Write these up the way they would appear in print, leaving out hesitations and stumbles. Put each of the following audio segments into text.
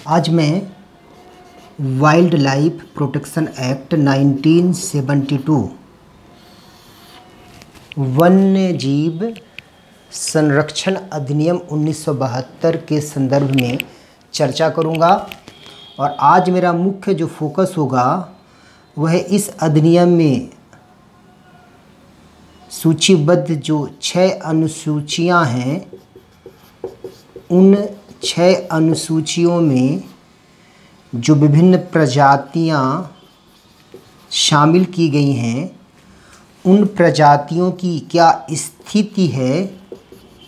आज मैं wild life protection act 1972 वन्य जीव संरक्षण अधिनियम 1972 के संदर्भ में चर्चा करूंगा। और आज मेरा मुख्य जो फोकस होगा वह इस अधिनियम में सूचीबद्ध जो 6 अनुसूचियां हैं, उन 6 अनुसूचियों में जो विभिन्न प्रजातियां शामिल की गई हैं, उन प्रजातियों की क्या स्थिति है,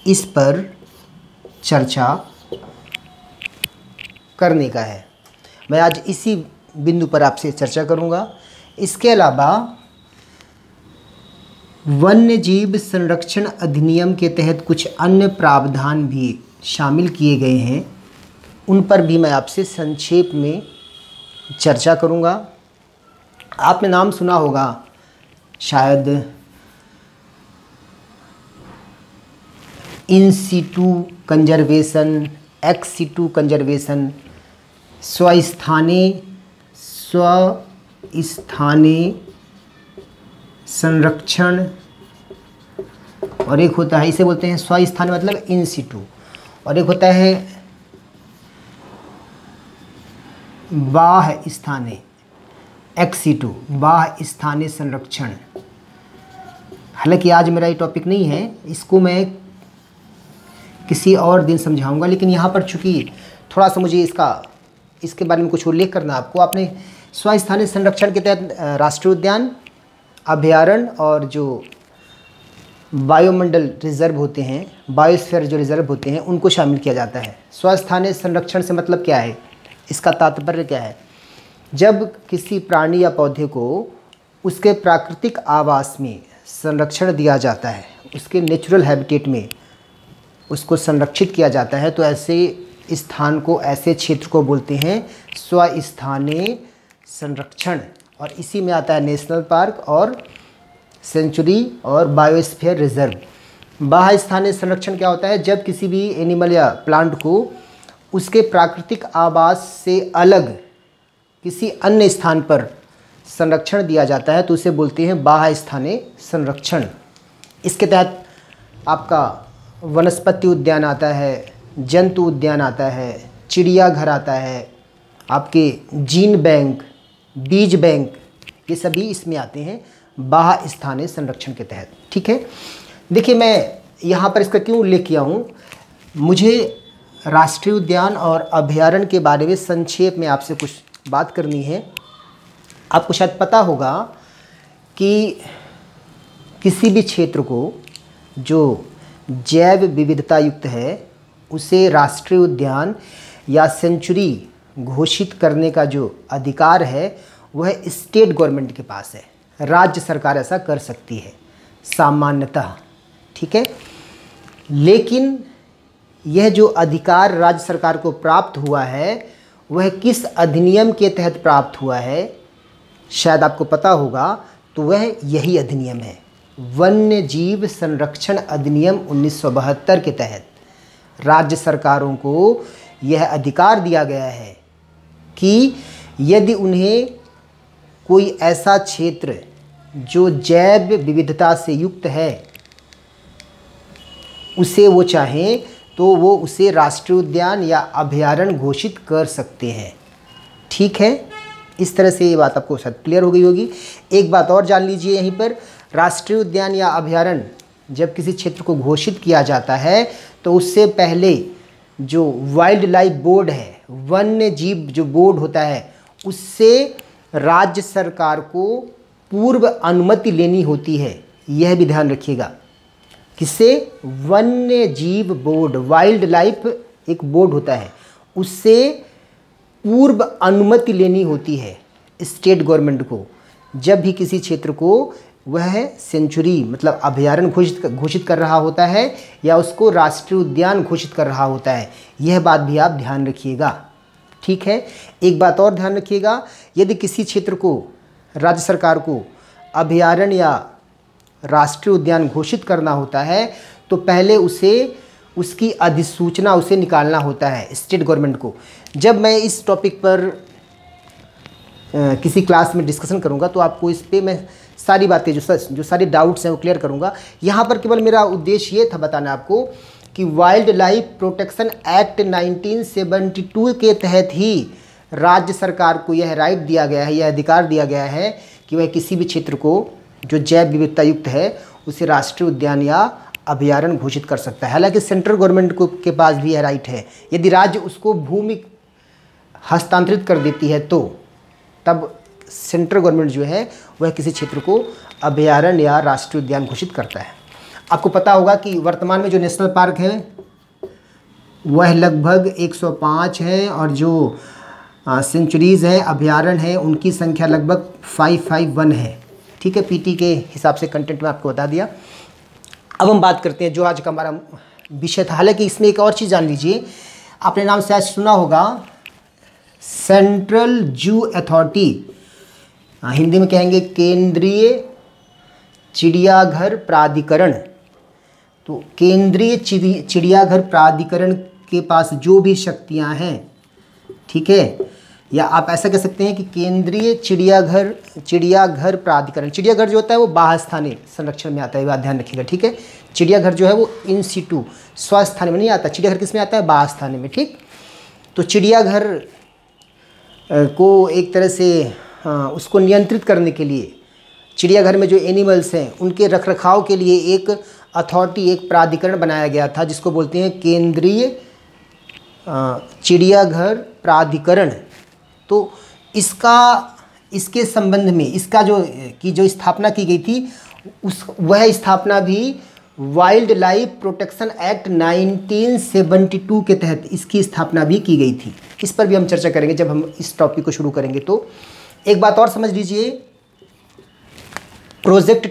इस पर चर्चा करने का है। मैं आज इसी बिंदु पर आपसे चर्चा करूंगा। इसके अलावा वन्य जीव संरक्षण अधिनियम के तहत कुछ अन्य प्रावधान भी शामिल किए गए हैं, उन पर भी मैं आपसे संक्षेप में चर्चा करूंगा। आपने नाम सुना होगा शायद in situ conservation, ex situ conservation, स्वस्थानीय संरक्षण, और एक होता है, इसे बोलते हैं स्वस्थानीय मतलब इन सीटू, और एक होता है बाह्य स्थानीय एक्स सीटू, बाह्य स्थानीय संरक्षण। हालांकि आज मेरा ये टॉपिक नहीं है, इसको मैं किसी और दिन समझाऊंगा, लेकिन यहाँ पर चूँकि थोड़ा सा मुझे इसके बारे में कुछ उल्लेख करना आपको। आपने स्वस्थानीय संरक्षण के तहत राष्ट्रीय उद्यान, अभयारण्य और जो वायुमंडल रिजर्व होते हैं, बायोस्फीयर जो रिजर्व होते हैं, उनको शामिल किया जाता है। स्वस्थानीय संरक्षण से मतलब क्या है, इसका तात्पर्य क्या है? जब किसी प्राणी या पौधे को उसके प्राकृतिक आवास में संरक्षण दिया जाता है, उसके नेचुरल हैबिटेट में उसको संरक्षित किया जाता है, तो ऐसे स्थान को, ऐसे क्षेत्र को बोलते हैं स्वस्थानीय संरक्षण। और इसी में आता है नेशनल पार्क और सेंचुरी और बायोस्फीयर रिजर्व। बाह्य स्थानीय संरक्षण क्या होता है? जब किसी भी एनिमल या प्लांट को उसके प्राकृतिक आवास से अलग किसी अन्य स्थान पर संरक्षण दिया जाता है, तो उसे बोलते हैं बाह्य स्थानीय संरक्षण। इसके तहत आपका वनस्पति उद्यान आता है, जंतु उद्यान आता है, चिड़ियाघर आता है, आपके जीन बैंक, बीज बैंक, ये सभी इसमें आते हैं बाह्य स्थानीय संरक्षण के तहत। ठीक है, देखिए मैं यहाँ पर इसका क्यों उल्लेख किया हूँ, मुझे राष्ट्रीय उद्यान और अभयारण्य के बारे में संक्षेप में आपसे कुछ बात करनी है। आपको शायद पता होगा कि किसी भी क्षेत्र को जो जैव विविधता युक्त है, उसे राष्ट्रीय उद्यान या सेंचुरी घोषित करने का जो अधिकार है वह स्टेट गवर्नमेंट के पास है। राज्य सरकार ऐसा कर सकती है सामान्यतः, ठीक है। लेकिन यह जो अधिकार राज्य सरकार को प्राप्त हुआ है, वह किस अधिनियम के तहत प्राप्त हुआ है, शायद आपको पता होगा, तो वह यही अधिनियम है, वन्य जीव संरक्षण अधिनियम 1972 के तहत राज्य सरकारों को यह अधिकार दिया गया है कि यदि उन्हें कोई ऐसा क्षेत्र जो जैव विविधता से युक्त है, उसे वो चाहें तो वो उसे राष्ट्रीय उद्यान या अभयारण्य घोषित कर सकते हैं। ठीक है, इस तरह से ये बात आपको शायद क्लियर हो गई होगी। एक बात और जान लीजिए यहीं पर, राष्ट्रीय उद्यान या अभयारण्य जब किसी क्षेत्र को घोषित किया जाता है, तो उससे पहले जो वाइल्ड लाइफ बोर्ड है, वन्य जीव जो बोर्ड होता है, उससे राज्य सरकार को पूर्व अनुमति लेनी होती है। यह भी ध्यान रखिएगा, किससे? वन्य जीव बोर्ड, वाइल्ड लाइफ एक बोर्ड होता है, उससे पूर्व अनुमति लेनी होती है स्टेट गवर्नमेंट को। जब भी किसी क्षेत्र को वह सेंचुरी मतलब अभयारण्य घोषित कर रहा होता है या उसको राष्ट्रीय उद्यान घोषित कर रहा होता है, यह बात भी आप ध्यान रखिएगा। ठीक है, एक बात और ध्यान रखिएगा, यदि किसी क्षेत्र को राज्य सरकार को अभयारण्य या राष्ट्रीय उद्यान घोषित करना होता है, तो पहले उसे उसकी अधिसूचना उसे निकालना होता है स्टेट गवर्नमेंट को। जब मैं इस टॉपिक पर किसी क्लास में डिस्कशन करूंगा तो आपको इस पे मैं सारी बातें जो सारे डाउट्स हैं वो क्लियर करूंगा। यहाँ पर केवल मेरा उद्देश्य ये था बताना आपको कि वाइल्ड लाइफ प्रोटेक्शन एक्ट 1972 के तहत ही राज्य सरकार को यह राइट दिया गया है, यह अधिकार दिया गया है कि वह किसी भी क्षेत्र को जो जैव विविधता युक्त है उसे राष्ट्रीय उद्यान या अभयारण्य घोषित कर सकता है। हालांकि सेंट्रल गवर्नमेंट को के पास भी यह राइट है, यदि राज्य उसको भूमि हस्तांतरित कर देती है तो तब सेंट्रल गवर्नमेंट जो है वह किसी क्षेत्र को अभयारण्य या राष्ट्रीय उद्यान घोषित करता है। आपको पता होगा कि वर्तमान में जो नेशनल पार्क है वह लगभग 105 है और जो सेंचुरीज़ हैं अभयारण्य हैं उनकी संख्या लगभग 551 है। ठीक है, पीटी के हिसाब से कंटेंट में आपको बता दिया। अब हम बात करते हैं जो आज का हमारा विषय था। हालांकि इसमें एक और चीज़ जान लीजिए, आपने नाम शायद सुना होगा सेंट्रल जू अथॉरिटी, हिंदी में कहेंगे केंद्रीय चिड़ियाघर प्राधिकरण। तो केंद्रीय चिड़ियाघर प्राधिकरण के पास जो भी शक्तियां हैं, ठीक है, या आप ऐसा कह सकते हैं कि केंद्रीय चिड़ियाघर प्राधिकरण, चिड़ियाघर जो होता है वो बाह्यस्थानीय संरक्षण में आता है, बात ध्यान रखिएगा। ठीक है, चिड़ियाघर जो है वो इन सिटू स्वस्थानीय में नहीं आता, चिड़ियाघर किस में आता है, बाह्यस्थानीय में। ठीक, तो चिड़ियाघर को एक तरह से उसको नियंत्रित करने के लिए चिड़ियाघर में जो एनिमल्स हैं उनके रखरखाव के लिए एक अथॉरिटी, एक प्राधिकरण बनाया गया था जिसको बोलते हैं केंद्रीय चिड़ियाघर प्राधिकरण। तो इसके संबंध में इसका जो स्थापना की गई थी वह स्थापना भी वाइल्ड लाइफ प्रोटेक्शन एक्ट 1972 के तहत इसकी स्थापना भी की गई थी। इस पर भी हम चर्चा करेंगे जब हम इस टॉपिक को शुरू करेंगे। तो एक बात और समझ लीजिए, प्रोजेक्ट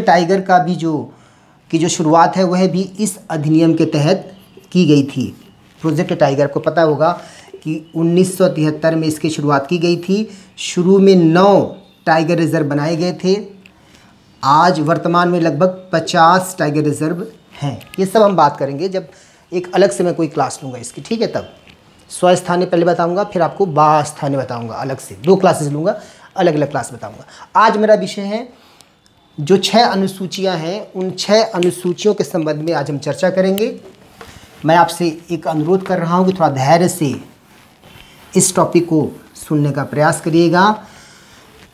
टाइगर का भी जो शुरुआत है वह भी इस अधिनियम के तहत की गई थी। प्रोजेक्ट टाइगर को पता होगा कि 1973 में इसकी शुरुआत की गई थी। शुरू में 9 टाइगर रिजर्व बनाए गए थे, आज वर्तमान में लगभग 50 टाइगर रिजर्व हैं। ये सब हम बात करेंगे जब एक अलग से मैं कोई क्लास लूँगा इसकी। ठीक है, तब स्वस्थानीय पहले बताऊंगा, फिर आपको बाह्यस्थानीय बताऊंगा, अलग से 2 क्लासेस लूँगा, अलग अलग क्लास बताऊंगा। आज मेरा विषय है जो 6 अनुसूचियां हैं, उन 6 अनुसूचियों के संबंध में आज हम चर्चा करेंगे। मैं आपसे एक अनुरोध कर रहा हूं कि थोड़ा धैर्य से इस टॉपिक को सुनने का प्रयास करिएगा।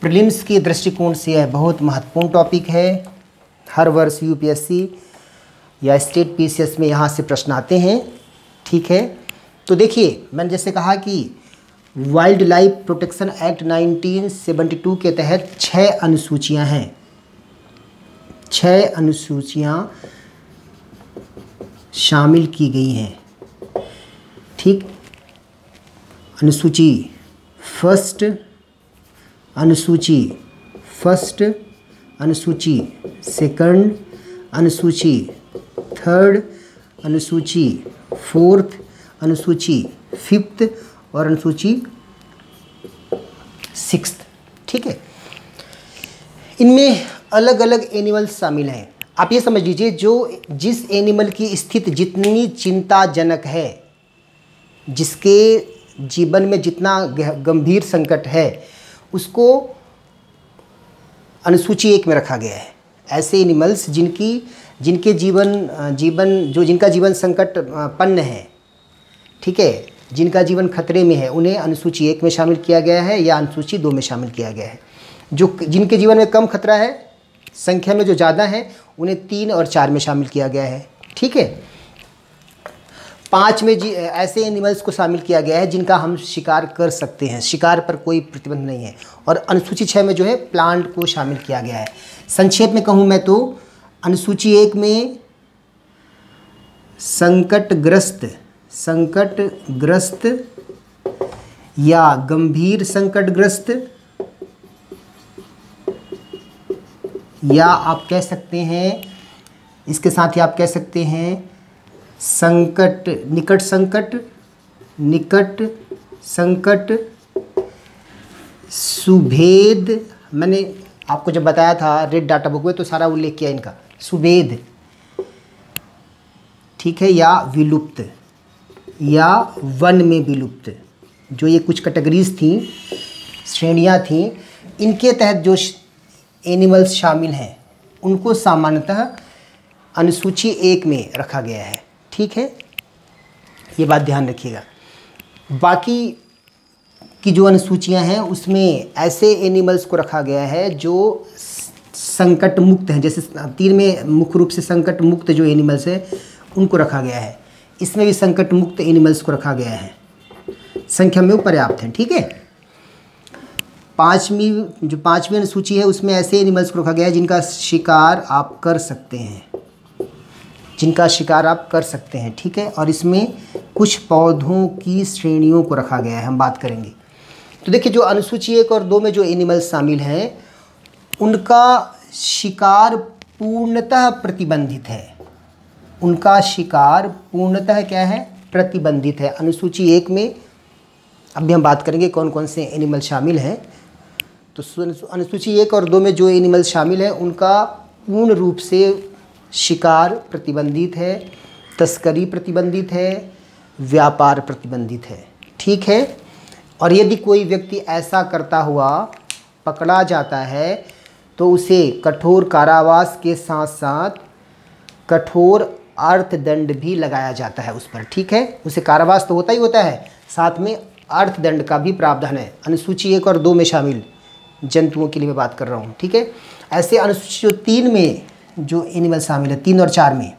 प्रीलिम्स के दृष्टिकोण से यह बहुत महत्वपूर्ण टॉपिक है। हर वर्ष यूपीएससी या स्टेट पीसीएस में यहाँ से प्रश्न आते हैं। ठीक है, तो देखिए मैंने जैसे कहा कि वाइल्ड लाइफ प्रोटेक्शन एक्ट 1972 के तहत 6 अनुसूचियां हैं। 6 अनुसूचियां शामिल की गई हैं। ठीक, अनुसूची फर्स्ट, अनुसूची सेकंड, अनुसूची थर्ड, अनुसूची फोर्थ, अनुसूची फिफ्थ और अनुसूची 6। ठीक है, इनमें अलग अलग एनिमल्स शामिल हैं। आप ये समझ लीजिए जिस एनिमल की स्थिति जितनी चिंताजनक है, जिसके जीवन में जितना गंभीर संकट है, उसको अनुसूची 1 में रखा गया है। ऐसे एनिमल्स जिनका जीवन संकटपन्न है, ठीक है, जिनका जीवन खतरे में है, उन्हें अनुसूची 1 में शामिल किया गया है या अनुसूची 2 में शामिल किया गया है। जिनके जीवन में कम खतरा है, संख्या में जो ज़्यादा है, उन्हें 3 और 4 में शामिल किया गया है। ठीक है, 5 में ऐसे एनिमल्स को शामिल किया गया है जिनका हम शिकार कर सकते हैं, शिकार पर कोई प्रतिबंध नहीं है। और अनुसूची 6 में जो है प्लांट को शामिल किया गया है। संक्षेप में कहूँ मैं तो अनुसूची 1 में संकटग्रस्त या गंभीर संकटग्रस्त, या आप कह सकते हैं इसके साथ ही आप कह सकते हैं निकट संकट, सुभेद। मैंने आपको जब बताया था रेड डाटा बुक में तो सारा उल्लेख किया इनका। सुभेद, ठीक है, या विलुप्त या वन में विलुप्त, जो ये कुछ कैटेगरीज थी, श्रेणियां थी, इनके तहत जो एनिमल्स शामिल हैं उनको सामान्यतः अनुसूची 1 में रखा गया है। ठीक है, ये बात ध्यान रखिएगा। बाकी की जो अनुसूचियां हैं उसमें ऐसे एनिमल्स को रखा गया है जो संकट मुक्त हैं, जैसे 3 में मुख्य रूप से संकट मुक्त जो एनिमल्स है उनको रखा गया है। इसमें भी संकट मुक्त एनिमल्स को रखा गया है, संख्या में वो पर्याप्त हैं। ठीक है, पांचवी अनुसूची है उसमें ऐसे एनिमल्स को रखा गया है जिनका शिकार आप कर सकते हैं, जिनका शिकार आप कर सकते हैं। ठीक है, और इसमें कुछ पौधों की श्रेणियों को रखा गया है, हम बात करेंगे। तो देखिए, जो अनुसूची 1 और 2 में जो एनिमल्स शामिल हैं उनका शिकार पूर्णतः प्रतिबंधित है। उनका शिकार पूर्णतः क्या है? प्रतिबंधित है। अनुसूची 1 में अभी हम बात करेंगे कौन कौन से एनिमल शामिल हैं। तो अनुसूची 1 और 2 में जो एनिमल शामिल हैं उनका पूर्ण रूप से शिकार प्रतिबंधित है, तस्करी प्रतिबंधित है, व्यापार प्रतिबंधित है। ठीक है, और यदि कोई व्यक्ति ऐसा करता हुआ पकड़ा जाता है तो उसे कठोर कारावास के साथ साथ कठोर अर्थदंड भी लगाया जाता है उस पर। ठीक है, उसे कारावास तो होता ही होता है, साथ में अर्थदंड का भी प्रावधान है। अनुसूची 1 और 2 में शामिल जंतुओं के लिए मैं बात कर रहा हूँ। ठीक है, ऐसे अनुसूची 3 में जो एनिमल शामिल है, 3 और 4 में,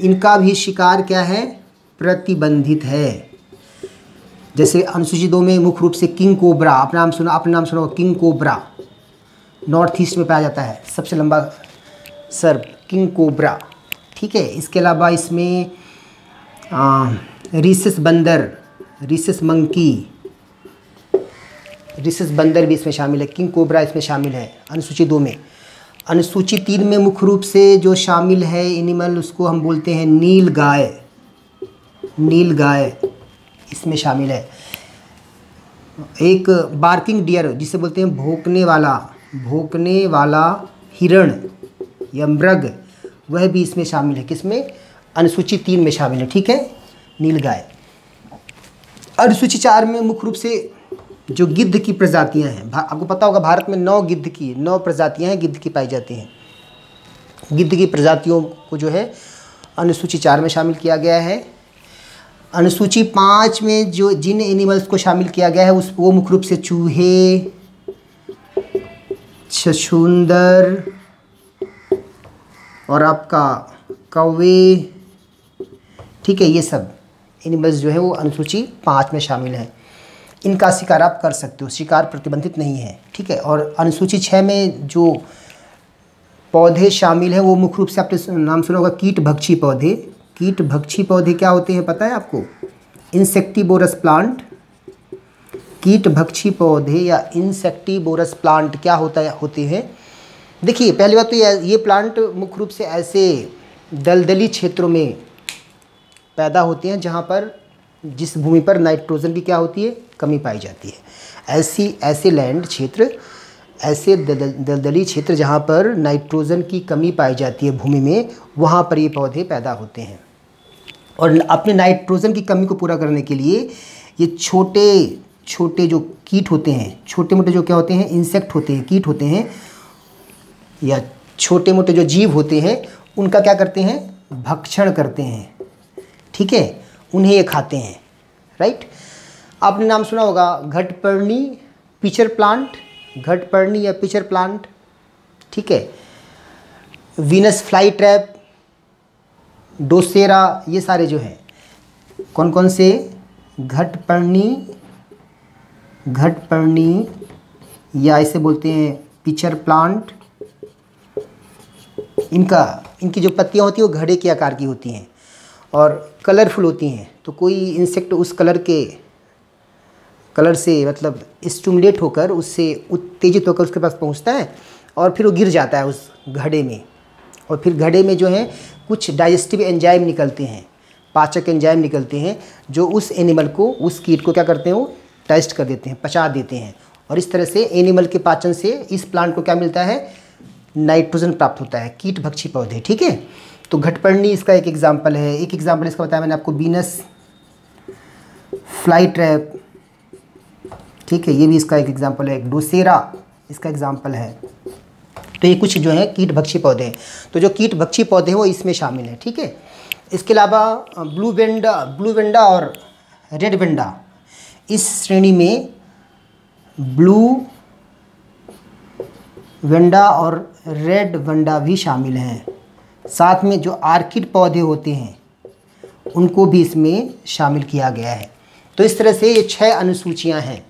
इनका भी शिकार क्या है? प्रतिबंधित है। जैसे अनुसूची 2 में मुख्य रूप से किंग कोबरा, आपने नाम सुना होगा, किंग कोबरा नॉर्थ ईस्ट में पाया जाता है, सबसे लंबा सर्प किंग कोबरा। ठीक है, इसके अलावा इसमें रिसेस बंदर, रिसेस मंकी, रिसेस बंदर भी इसमें शामिल है, किंग कोबरा इसमें शामिल है अनुसूची 2 में। अनुसूची 3 में मुख्य रूप से जो शामिल है एनिमल उसको हम बोलते हैं नील गाय, नील गाय इसमें शामिल है। एक बार्किंग डियर जिसे बोलते हैं भौंकने वाला हिरण या मृग, वह भी इसमें शामिल है। किसमें? अनुसूची 3 में शामिल है। ठीक है, नील गाय। अनुसूची 4 में मुख्य रूप से जो गिद्ध की प्रजातियां हैं, आपको पता होगा भारत में 9 प्रजातियां हैं गिद्ध की पाई जाती हैं। गिद्ध की प्रजातियों को जो है अनुसूची 4 में शामिल किया गया है। अनुसूची 5 में जो जिन एनिमल्स को शामिल किया गया है वो मुख्य रूप से चूहे, छछूंदर और आपका कौवे। ठीक है, ये सब एनिमल्स जो है वो अनुसूची 5 में शामिल हैं। इनका शिकार आप कर सकते हो, शिकार प्रतिबंधित नहीं है। ठीक है, और अनुसूची 6 में जो पौधे शामिल हैं वो मुख्य रूप से आपने नाम सुना होगा कीटभक्षी पौधे। कीटभक्षी पौधे क्या होते हैं पता है आपको? Insectivorous plant. कीटभक्षी पौधे या इंसेक्टिवोरस प्लांट क्या होते हैं? देखिए, पहली बात तो ये प्लांट मुख्य रूप से ऐसे दलदली क्षेत्रों में पैदा होते हैं जहाँ पर जिस भूमि पर नाइट्रोजन की क्या होती है? कमी पाई जाती है। ऐसे लैंड क्षेत्र, ऐसे दलदली क्षेत्र जहाँ पर नाइट्रोजन की कमी पाई जाती है भूमि में, वहाँ पर ये पौधे पैदा होते हैं। और अपने नाइट्रोजन की कमी को पूरा करने के लिए ये छोटे छोटे जो कीट होते हैं, छोटे मोटे जो क्या होते हैं? इंसेक्ट होते हैं, कीट होते हैं या छोटे मोटे जो जीव होते हैं, उनका क्या करते हैं? भक्षण करते हैं। ठीक है, उन्हें ये खाते हैं। राइट, आपने नाम सुना होगा घटपर्णी पिचर प्लांट, घटपर्णी या पिचर प्लांट। ठीक है, वीनस फ्लाई ट्रैप, डोसेरा, ये सारे जो हैं कौन कौन से? घटपर्णी या इसे बोलते हैं पिचर प्लांट। इनकी जो पत्तियां होती हैं वो घड़े के आकार की होती हैं और कलरफुल होती हैं। तो कोई इंसेक्ट उस कलर से मतलब स्टिमुलेट होकर, उससे उत्तेजित होकर उसके पास पहुंचता है और फिर वो गिर जाता है उस घड़े में। और फिर घड़े में जो है कुछ डाइजेस्टिव एंजाइम निकलते हैं, पाचक एंजाइम निकलते हैं, जो उस एनिमल को, उस कीट को क्या करते हैं? वो डाइजेस्ट कर देते हैं, पचा देते हैं। और इस तरह से एनिमल के पाचन से इस प्लांट को क्या मिलता है? नाइट्रोजन प्राप्त होता है। कीटभक्षी पौधे। ठीक है, तो घटपर्णी इसका एक एग्जाम्पल है। एक एग्जाम्पल इसका बताया मैंने आपको, बीनस फ्लाई ट्रैप, ठीक है, ये भी इसका एक एग्जाम्पल है। डोसेरा इसका एग्जाम्पल है। तो ये कुछ जो है कीट भक्षी पौधे हैं। तो जो कीट भक्षी पौधे हैं वो इसमें शामिल हैं, ठीक है। इसके अलावा ब्लू वेंडा और रेड वेंडा, इस श्रेणी में ब्लू वेंडा और रेड वेंडा भी शामिल हैं। साथ में जो आर्किड पौधे होते हैं उनको भी इसमें शामिल किया गया है। तो इस तरह से ये 6 अनुसूचियां हैं।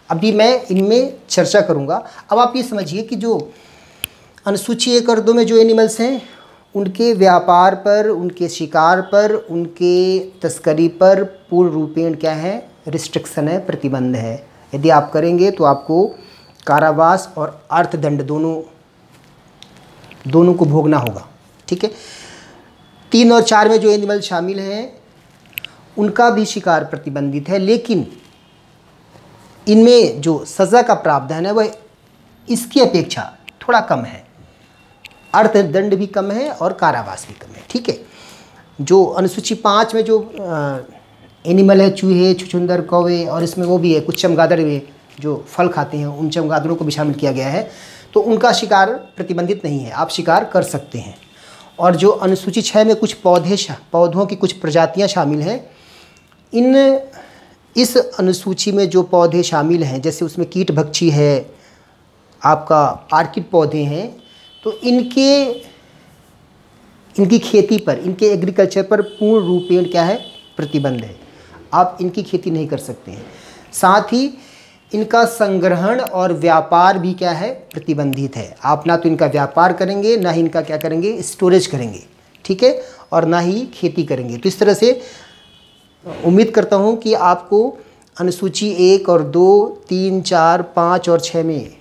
अभी मैं इनमें चर्चा करूंगा। अब आप ये समझिए कि जो अनुसूची 1 और 2 में जो एनिमल्स हैं उनके व्यापार पर, उनके शिकार पर, उनके तस्करी पर पूर्ण रूपेण क्या है, रिस्ट्रिक्शन है, प्रतिबंध है। यदि आप करेंगे तो आपको कारावास और अर्थदंड दोनों को भोगना होगा, ठीक है। 3 और 4 में जो एनिमल शामिल हैं उनका भी शिकार प्रतिबंधित है, लेकिन इनमें जो सज़ा का प्रावधान है वह इसकी अपेक्षा थोड़ा कम है। अर्थदंड भी कम है और कारावास भी कम है, ठीक है। जो अनुसूची 5 में जो एनिमल है, चूहे, छुछुंदर, कौवे, और इसमें वो भी है कुछ चमगादड़ में जो फल खाते हैं, उन चमगादड़ों को भी शामिल किया गया है। तो उनका शिकार प्रतिबंधित नहीं है, आप शिकार कर सकते हैं। और जो अनुसूची 6 में कुछ पौधों की कुछ प्रजातियां शामिल हैं, इस अनुसूची में जो पौधे शामिल हैं, जैसे उसमें कीट भक्षी है, आपका आर्किड पौधे हैं, तो इनकी खेती पर, इनके एग्रीकल्चर पर पूर्ण रूपेण क्या है, प्रतिबंध है। आप इनकी खेती नहीं कर सकते हैं। साथ ही इनका संग्रहण और व्यापार भी क्या है, प्रतिबंधित है। आप ना तो इनका व्यापार करेंगे, ना ही इनका क्या करेंगे, स्टोरेज करेंगे, ठीक है, और ना ही खेती करेंगे। तो इस तरह से उम्मीद करता हूँ कि आपको अनुसूची 1 और 2, 3, 4, 5 और 6 में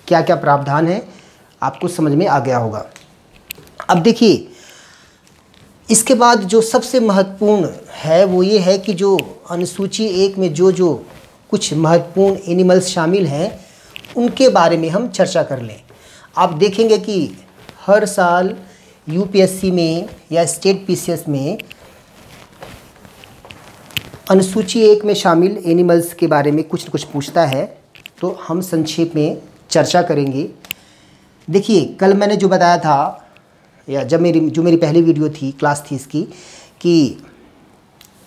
क्या क्या प्रावधान है आपको समझ में आ गया होगा। अब देखिए, इसके बाद जो सबसे महत्वपूर्ण है वो ये है कि जो अनुसूची 1 में जो कुछ महत्वपूर्ण एनिमल्स शामिल हैं उनके बारे में हम चर्चा कर लें। आप देखेंगे कि हर साल यूपीएससी में या स्टेट पीसीएस में अनुसूची 1 में शामिल एनिमल्स के बारे में कुछ न कुछ पूछता है। तो हम संक्षेप में चर्चा करेंगे। देखिए, कल मैंने जो बताया था, या जब मेरी पहली वीडियो थी, क्लास थी इसकी, कि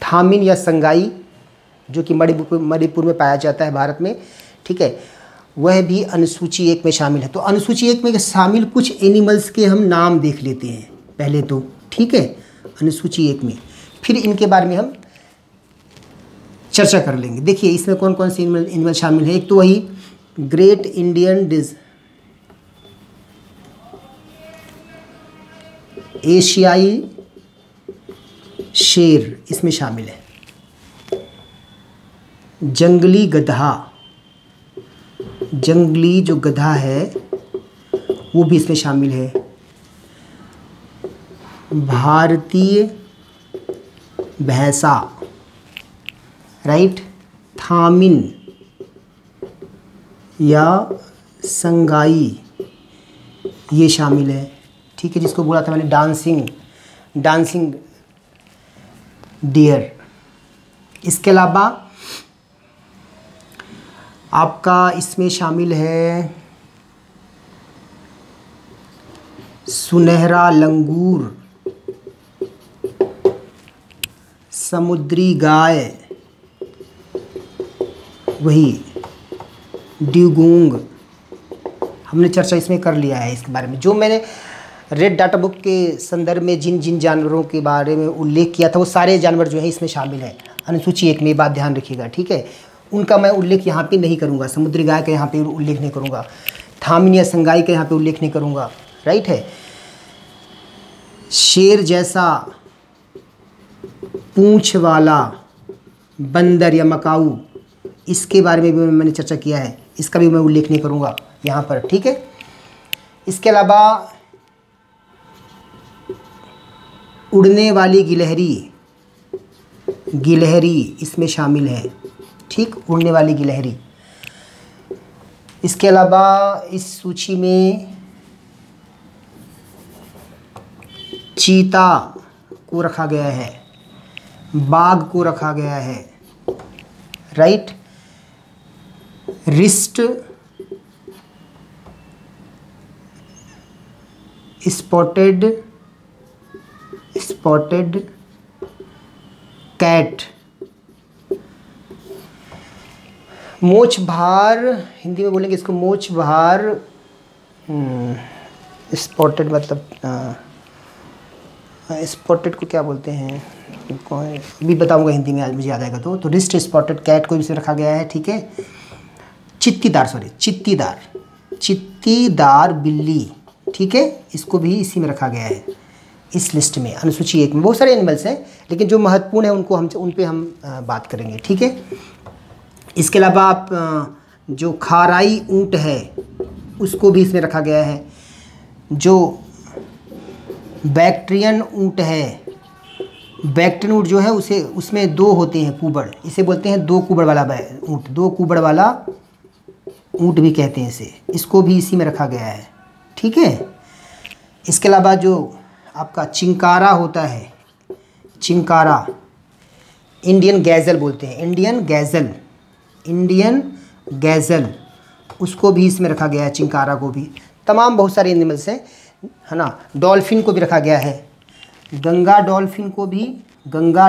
थामिन या संगाई जो कि मणिपुर में पाया जाता है भारत में, ठीक है, वह भी अनुसूची 1 में शामिल है। तो अनुसूची 1 में शामिल कुछ एनिमल्स के हम नाम देख लेते हैं पहले तो, ठीक है, अनुसूची 1 में, फिर इनके बारे में हम चर्चा कर लेंगे। देखिए, इसमें कौन कौन से एनिमल शामिल है। एक तो वही ग्रेट इंडियन एशियाई शेर इसमें शामिल है। जंगली गधा, जंगली जो गधा है वो भी इसमें शामिल है। भारतीय भैंसा, राइट, थामिन या संगाई ये शामिल है, ठीक है, जिसको बोला था मैंने डांसिंग डियर। इसके अलावा आपका इसमें शामिल है सुनहरा लंगूर, समुद्री गाय, वही ड्यूगोंग, हमने चर्चा इसमें कर लिया है इसके बारे में। जो मैंने रेड डाटा बुक के संदर्भ में जिन जानवरों के बारे में उल्लेख किया था वो सारे जानवर जो है इसमें शामिल है अनुसूची 1 में, ये बात ध्यान रखिएगा, ठीक है। उनका मैं उल्लेख यहाँ पे नहीं करूँगा, समुद्री गाय का यहाँ पे उल्लेख नहीं करूँगा, थामिन या संगाई का यहाँ पे उल्लेख नहीं करूँगा, राइट है। शेर जैसा पूंछ वाला बंदर या मकाऊ, इसके बारे में भी मैंने चर्चा किया है, इसका भी मैं उल्लेख नहीं करूँगा यहाँ पर, ठीक है। इसके अलावा उड़ने वाली गिलहरी इसमें शामिल है, ठीक, उड़ने वाली गिलहरी। इसके अलावा इस सूची में चीता को रखा गया है, बाघ को रखा गया है, राइट। Wrist spotted cat. मोछ भार, हिंदी में बोलेंगे इसको मोछ भार, स्पॉटेड मतलब स्पॉटेड को क्या बोलते हैं, अभी बताऊंगा हिंदी में, आज मुझे याद आएगा तो रिस्ट स्पॉटेड कैट को भी इसमें रखा गया है, ठीक है। चित्तीदार बिल्ली, ठीक है, इसको भी इसी में रखा गया है, इस लिस्ट में, अनुसूची 1 में। बहुत सारे एनिमल्स हैं, लेकिन जो महत्वपूर्ण है उनको उन पे हम बात करेंगे, ठीक है। इसके अलावा आप जो खाराई ऊँट है उसको भी इसमें रखा गया है। जो बैक्ट्रियन ऊँट है, बैक्ट्रियन ऊँट जो है उसमें 2 होते हैं कुबड़, इसे बोलते हैं 2 कुबड़ वाला ऊँट, 2 कुबड़ वाला ऊँट भी कहते हैं इसे, इसको भी इसी में रखा गया है, ठीक है। इसके अलावा जो आपका चिंकारा होता है, चिंकारा, इंडियन गैज़ल बोलते हैं, इंडियन गैज़ल, उसको भी इसमें रखा गया है, चिंकारा को भी। तमाम बहुत सारे एनिमल्स हैं, है ना। डॉल्फिन को भी रखा गया है, गंगा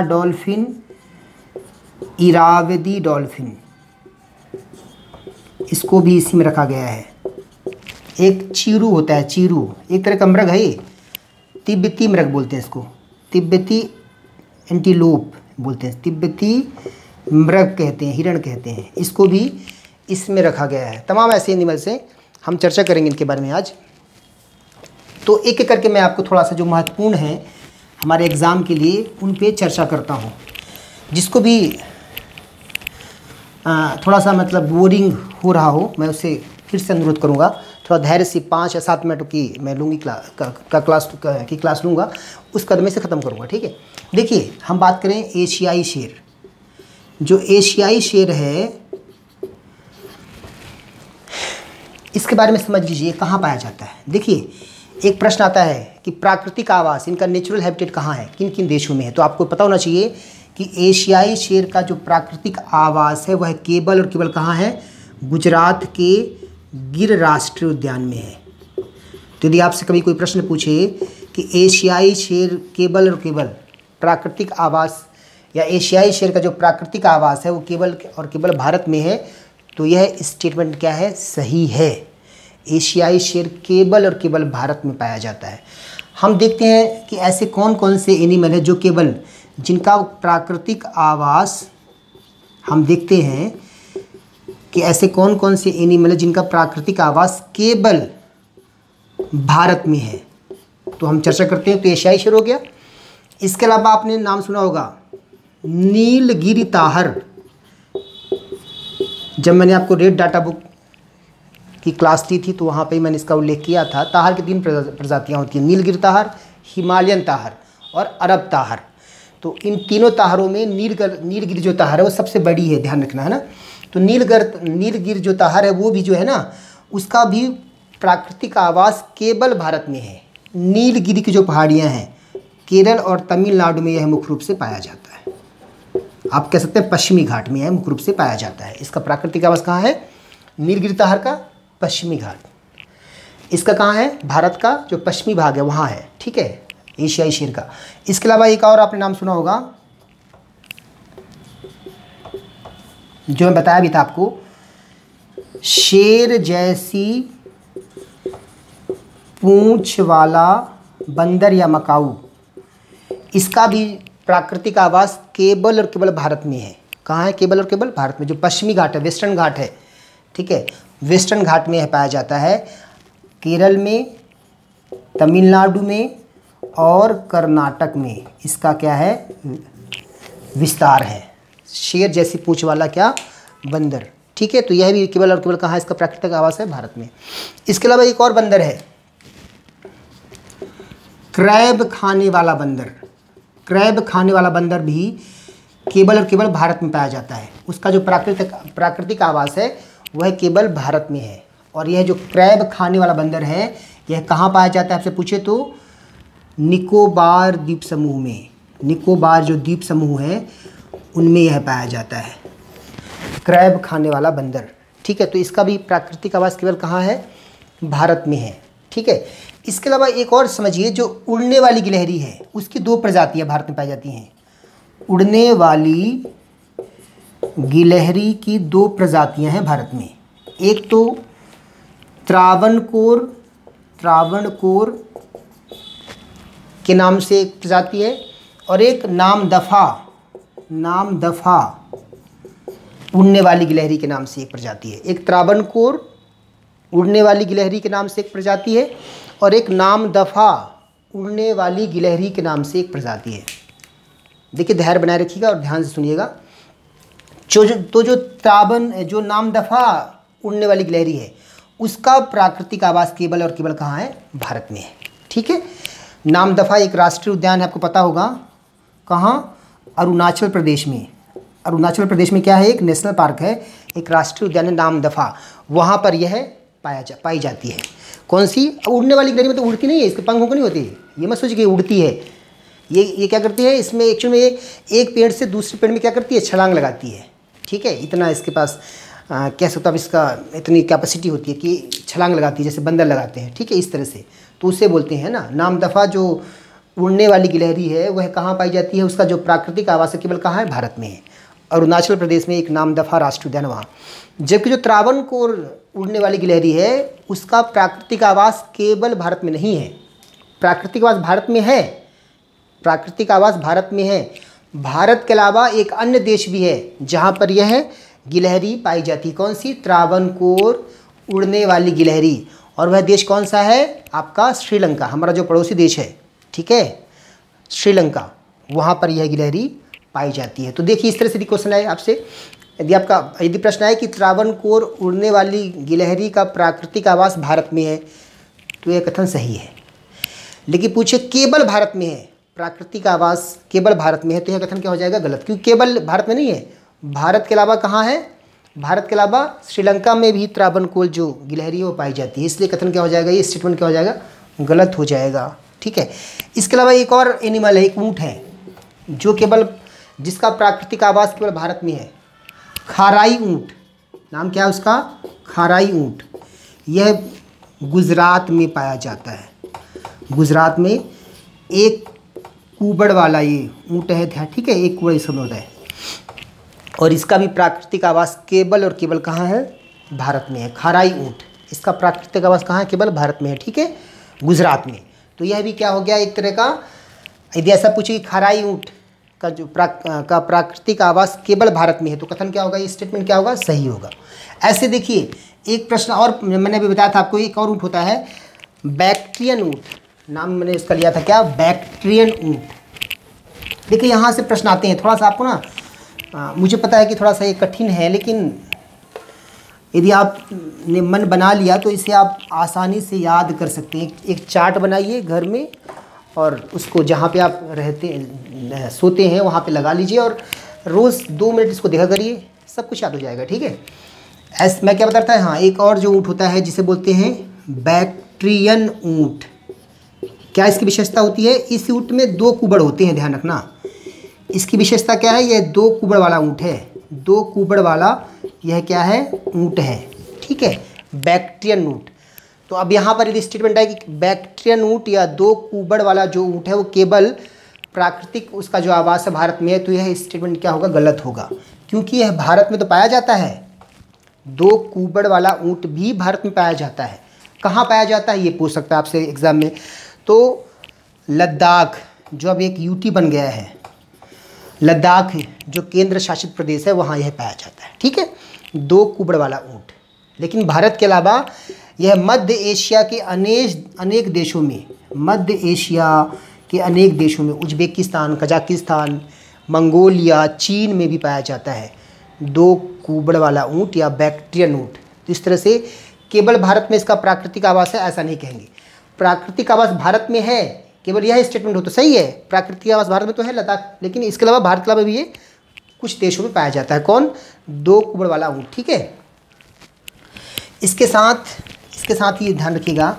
डॉल्फिन, इरावदी डॉल्फिन, इसको भी इसी में रखा गया है। एक चीरू होता है, चीरू एक तरह का मृग है, ये तिब्बती मृग बोलते हैं इसको, तिब्बती एंटीलोप बोलते हैं, तिब्बती मृग कहते हैं, हिरण कहते हैं, इसको भी इसमें रखा गया है। तमाम ऐसे एनिमल्स हैं, हम चर्चा करेंगे इनके बारे में आज। तो एक एक करके मैं आपको थोड़ा सा जो महत्वपूर्ण है हमारे एग्ज़ाम के लिए उन पे चर्चा करता हूँ। जिसको भी थोड़ा सा मतलब बोरिंग हो रहा हो, मैं उससे फिर से अनुरोध करूँगा, थोड़ा धैर्य से 5 या 7 मिनट की मैं लूँगी क्लास लूँगा, उस कदम से ख़त्म करूँगा, ठीक है। देखिए, हम बात करें एशियाई शेर। जो एशियाई शेर है, इसके बारे में समझ लीजिए कहाँ पाया जाता है। देखिए, एक प्रश्न आता है कि प्राकृतिक आवास, इनका नेचुरल हैबिटेट कहाँ है, किन किन देशों में है। तो आपको पता होना चाहिए कि एशियाई शेर का जो प्राकृतिक आवास है वह केवल और केवल कहाँ है, गुजरात के गिर राष्ट्रीय उद्यान में है। तो यदि आपसे कभी कोई प्रश्न पूछे कि एशियाई शेर केवल और केवल प्राकृतिक आवास, या एशियाई शेर का जो प्राकृतिक आवास है वो केवल और केवल भारत में है, तो यह स्टेटमेंट क्या है, सही है। एशियाई शेर केवल और केवल भारत में पाया जाता है। हम देखते हैं कि ऐसे कौन कौन से एनिमल है जो केवल, जिनका प्राकृतिक आवास, हम देखते हैं कि ऐसे कौन कौन से एनिमल है जिनका प्राकृतिक आवास केवल भारत में है। तो हम चर्चा करते हैं। तो एशियाई शेर हो गया। इसके अलावा आपने नाम सुना होगा नीलगिरी ताहर। जब मैंने आपको रेड डाटा बुक की क्लास ली थी तो वहाँ पे मैंने इसका उल्लेख किया था। ताहर की 3 प्रजातियाँ होती हैं, नीलगिरी ताहर, हिमालयन ताहर और अरब ताहर। तो इन तीनों ताहरों में नीलगिरी जो ताहर है वो सबसे बड़ी है, ध्यान रखना है ना। तो नीलगिरी जो ताहर है वो भी जो है ना, उसका भी प्राकृतिक आवास केवल भारत में है। नीलगिरी की जो पहाड़ियाँ हैं केरल और तमिलनाडु में यह मुख्य रूप से पाया जाता है। आप कह सकते हैं पश्चिमी घाट में यह मुख्य रूप से पाया जाता है। इसका प्राकृतिक आवास कहाँ है, नीलगिरी ताहर का पश्चिमी घाट। इसका कहाँ है, भारत का जो पश्चिमी भाग है वहाँ है, ठीक है, एशियाई शेर का। इसके अलावा एक और आपने नाम सुना होगा, जो मैं बताया भी था आपको, शेर जैसी पूंछ वाला बंदर या मकाऊ। इसका भी प्राकृतिक आवास केवल और केवल भारत में है। कहाँ है, केवल और केवल भारत में। जो पश्चिमी घाट है, वेस्टर्न घाट है, ठीक है, वेस्टर्न घाट में पाया जाता है, केरल में, तमिलनाडु में और कर्नाटक में इसका क्या है, विस्तार है। शेर जैसी पूंछ वाला क्या, बंदर, ठीक है। तो यह भी केवल और केवल कहाँ है, इसका प्राकृतिक आवास है, भारत में। इसके अलावा एक और बंदर है, क्रैब खाने वाला बंदर। क्रैब खाने वाला बंदर भी केवल और केवल भारत में पाया जाता है। उसका जो प्राकृतिक आवास है वह केवल भारत में है। और यह जो क्रैब खाने वाला बंदर है यह कहाँ पाया जाता है, आपसे पूछे तो निकोबार द्वीप समूह में, निकोबार जो द्वीप समूह है उनमें यह पाया जाता है, क्रैब खाने वाला बंदर। ठीक है, तो इसका भी प्राकृतिक आवास केवल कहाँ है? भारत में है। ठीक है, इसके अलावा एक और समझिए, जो उड़ने वाली गिलहरी है उसकी 2 प्रजातियां भारत में पाई जाती हैं। उड़ने वाली गिलहरी की 2 प्रजातियां हैं भारत में। एक तो त्रावणकोर के नाम से एक प्रजाति है, और एक नामदफा उड़ने वाली गिलहरी के नाम से एक प्रजाति है। एक त्रावणकोर उड़ने वाली गिलहरी के नाम से एक प्रजाति है, और एक नामदफा उड़ने वाली गिलहरी के नाम से एक प्रजाति है। देखिए, धैर्य बनाए रखिएगा और ध्यान से सुनिएगा। जो नामदफा उड़ने वाली गिलहरी है उसका प्राकृतिक आवास केवल और केवल कहाँ है? भारत में है। ठीक है, नामदफा एक राष्ट्रीय उद्यान है, आपको पता होगा। कहाँ? अरुणाचल प्रदेश में। अरुणाचल प्रदेश में क्या है? एक नेशनल पार्क है, एक राष्ट्रीय उद्यान है नामदफा, वहाँ पर यह पाई जाती है। कौन सी? उड़ने वाली गिलहरी में तो उड़ती नहीं है, इसके पंखों को नहीं होती, ये मत सोचिए कि उड़ती है। ये क्या करती है? इसमें एक्चुअल में एक पेड़ से दूसरे पेड़ में क्या करती है? छलांग लगाती है। ठीक है, इतना इसके पास कह सकता हूँ, इसका इतनी कैपेसिटी होती है कि छलांग लगाती है, जैसे बंदर लगाते हैं। ठीक है, इस तरह से, तो उसे बोलते हैं ना नामदफा। जो उड़ने वाली गिलहरी है वह कहाँ पाई जाती है? उसका जो प्राकृतिक आवास है केवल कहाँ है? भारत में है, अरुणाचल प्रदेश में एक नामदफा राष्ट्रीय उद्यान वहाँ। जबकि जो त्रावणकोर उड़ने वाली गिलहरी है उसका प्राकृतिक आवास केवल भारत में नहीं है, प्राकृतिक आवास भारत में है, प्राकृतिक आवास भारत में है। भारत के अलावा एक अन्य देश भी है जहाँ पर यह गिलहरी पाई जाती है। कौन सी? त्रावणकोर उड़ने वाली गिलहरी। और वह देश कौन सा है? आपका श्रीलंका, हमारा जो पड़ोसी देश है। ठीक है, श्रीलंका, वहाँ पर यह गिलहरी पाई जाती है। तो देखिए, इस तरह से क्वेश्चन आए आपसे, यदि प्रश्न आए कि त्रावणकोर उड़ने वाली गिलहरी का प्राकृतिक आवास भारत में है, तो यह कथन सही है। लेकिन पूछे केवल भारत में है, प्राकृतिक आवास केवल भारत में है, तो यह कथन क्या हो जाएगा? गलत, क्योंकि केवल भारत में नहीं है, भारत के अलावा कहाँ है? भारत के अलावा श्रीलंका में भी त्रावणकोर जो गिलहरी है वो पाई जाती है। इसलिए कथन क्या हो जाएगा? ये स्टेटमेंट क्या हो जाएगा? गलत हो जाएगा। ठीक है, इसके अलावा एक और एनिमल है, एक ऊँट है, जो केवल जिसका प्राकृतिक आवास केवल भारत में है, खाराई ऊँट। नाम क्या है उसका? खाराई ऊँट। यह गुजरात में पाया जाता है। गुजरात में एक कुबड़ वाला ये ऊँट है। ठीक है, एक कुबड़ इसमें होता है, और इसका भी प्राकृतिक आवास केवल और केवल कहाँ है? भारत में है। खाराई ऊँट, इसका प्राकृतिक आवास कहाँ है? केवल भारत में है। ठीक है, गुजरात में। तो यह भी क्या हो गया? एक तरह का, यदि ऐसा पूछे कि खाराई ऊँट का जो प्राकृतिक आवास केवल भारत में है, तो कथन क्या होगा? ये स्टेटमेंट क्या होगा? सही होगा। ऐसे देखिए, एक प्रश्न और मैंने अभी बताया था आपको, एक और ऊँट होता है बैक्ट्रियन ऊँट। नाम मैंने इसका लिया था क्या? बैक्ट्रियन ऊँट। देखिए, यहाँ से प्रश्न आते हैं, थोड़ा सा आपको ना मुझे पता है कि थोड़ा सा ये कठिन है, लेकिन यदि आपने मन बना लिया तो इसे आप आसानी से याद कर सकते हैं। एक चार्ट बनाइए घर में, और उसको जहाँ पे आप सोते हैं वहाँ पे लगा लीजिए, और रोज़ 2 मिनट इसको देखा करिए, सब कुछ याद हो जाएगा। ठीक है, ऐसे मैं क्या बताता है, हाँ, एक और जो ऊँट होता है जिसे बोलते हैं बैक्ट्रियन ऊँट। क्या इसकी विशेषता होती है? इस ऊँट में 2 कुबड़ होते हैं, ध्यान रखना। इसकी विशेषता क्या है? यह 2 कुबड़ वाला ऊँट है, 2 कुबड़ वाला यह क्या है? ऊँट है। ठीक है, बैक्ट्रियन ऊँट। तो अब यहाँ पर यदि स्टेटमेंट है कि बैक्ट्रियन ऊँट या 2 कुबड़ वाला जो ऊँट है वो केवल प्राकृतिक उसका जो आवास है भारत में है, तो यह स्टेटमेंट क्या होगा? गलत होगा, क्योंकि यह भारत में तो पाया जाता है। 2 कुबड़ वाला ऊँट भी भारत में पाया जाता है। कहाँ पाया जाता है? ये पूछ सकता है आपसे एग्जाम में। तो लद्दाख, जो अब एक यूटी बन गया है, लद्दाख जो केंद्र शासित प्रदेश है, वहाँ यह पाया जाता है। ठीक है, 2 कुबड़ वाला ऊँट। लेकिन भारत के अलावा यह मध्य एशिया के अनेक देशों में, मध्य एशिया के अनेक देशों में, उज्बेकिस्तान, कजाकिस्तान, मंगोलिया, चीन में भी पाया जाता है 2 कुबड़ वाला ऊँट या बैक्ट्रियन ऊँट। तो इस तरह से केवल भारत में इसका प्राकृतिक आवास है ऐसा नहीं कहेंगे। प्राकृतिक आवास भारत में है, केवल यह स्टेटमेंट हो तो सही है, प्राकृतिक आवास भारत में तो है लद्दाख, लेकिन इसके अलावा भारत के अलावा भी ये कुछ देशों में पाया जाता है। कौन? 2 कुबड़ वाला ऊँट। ठीक है, इसके साथ ही ध्यान रखिएगा,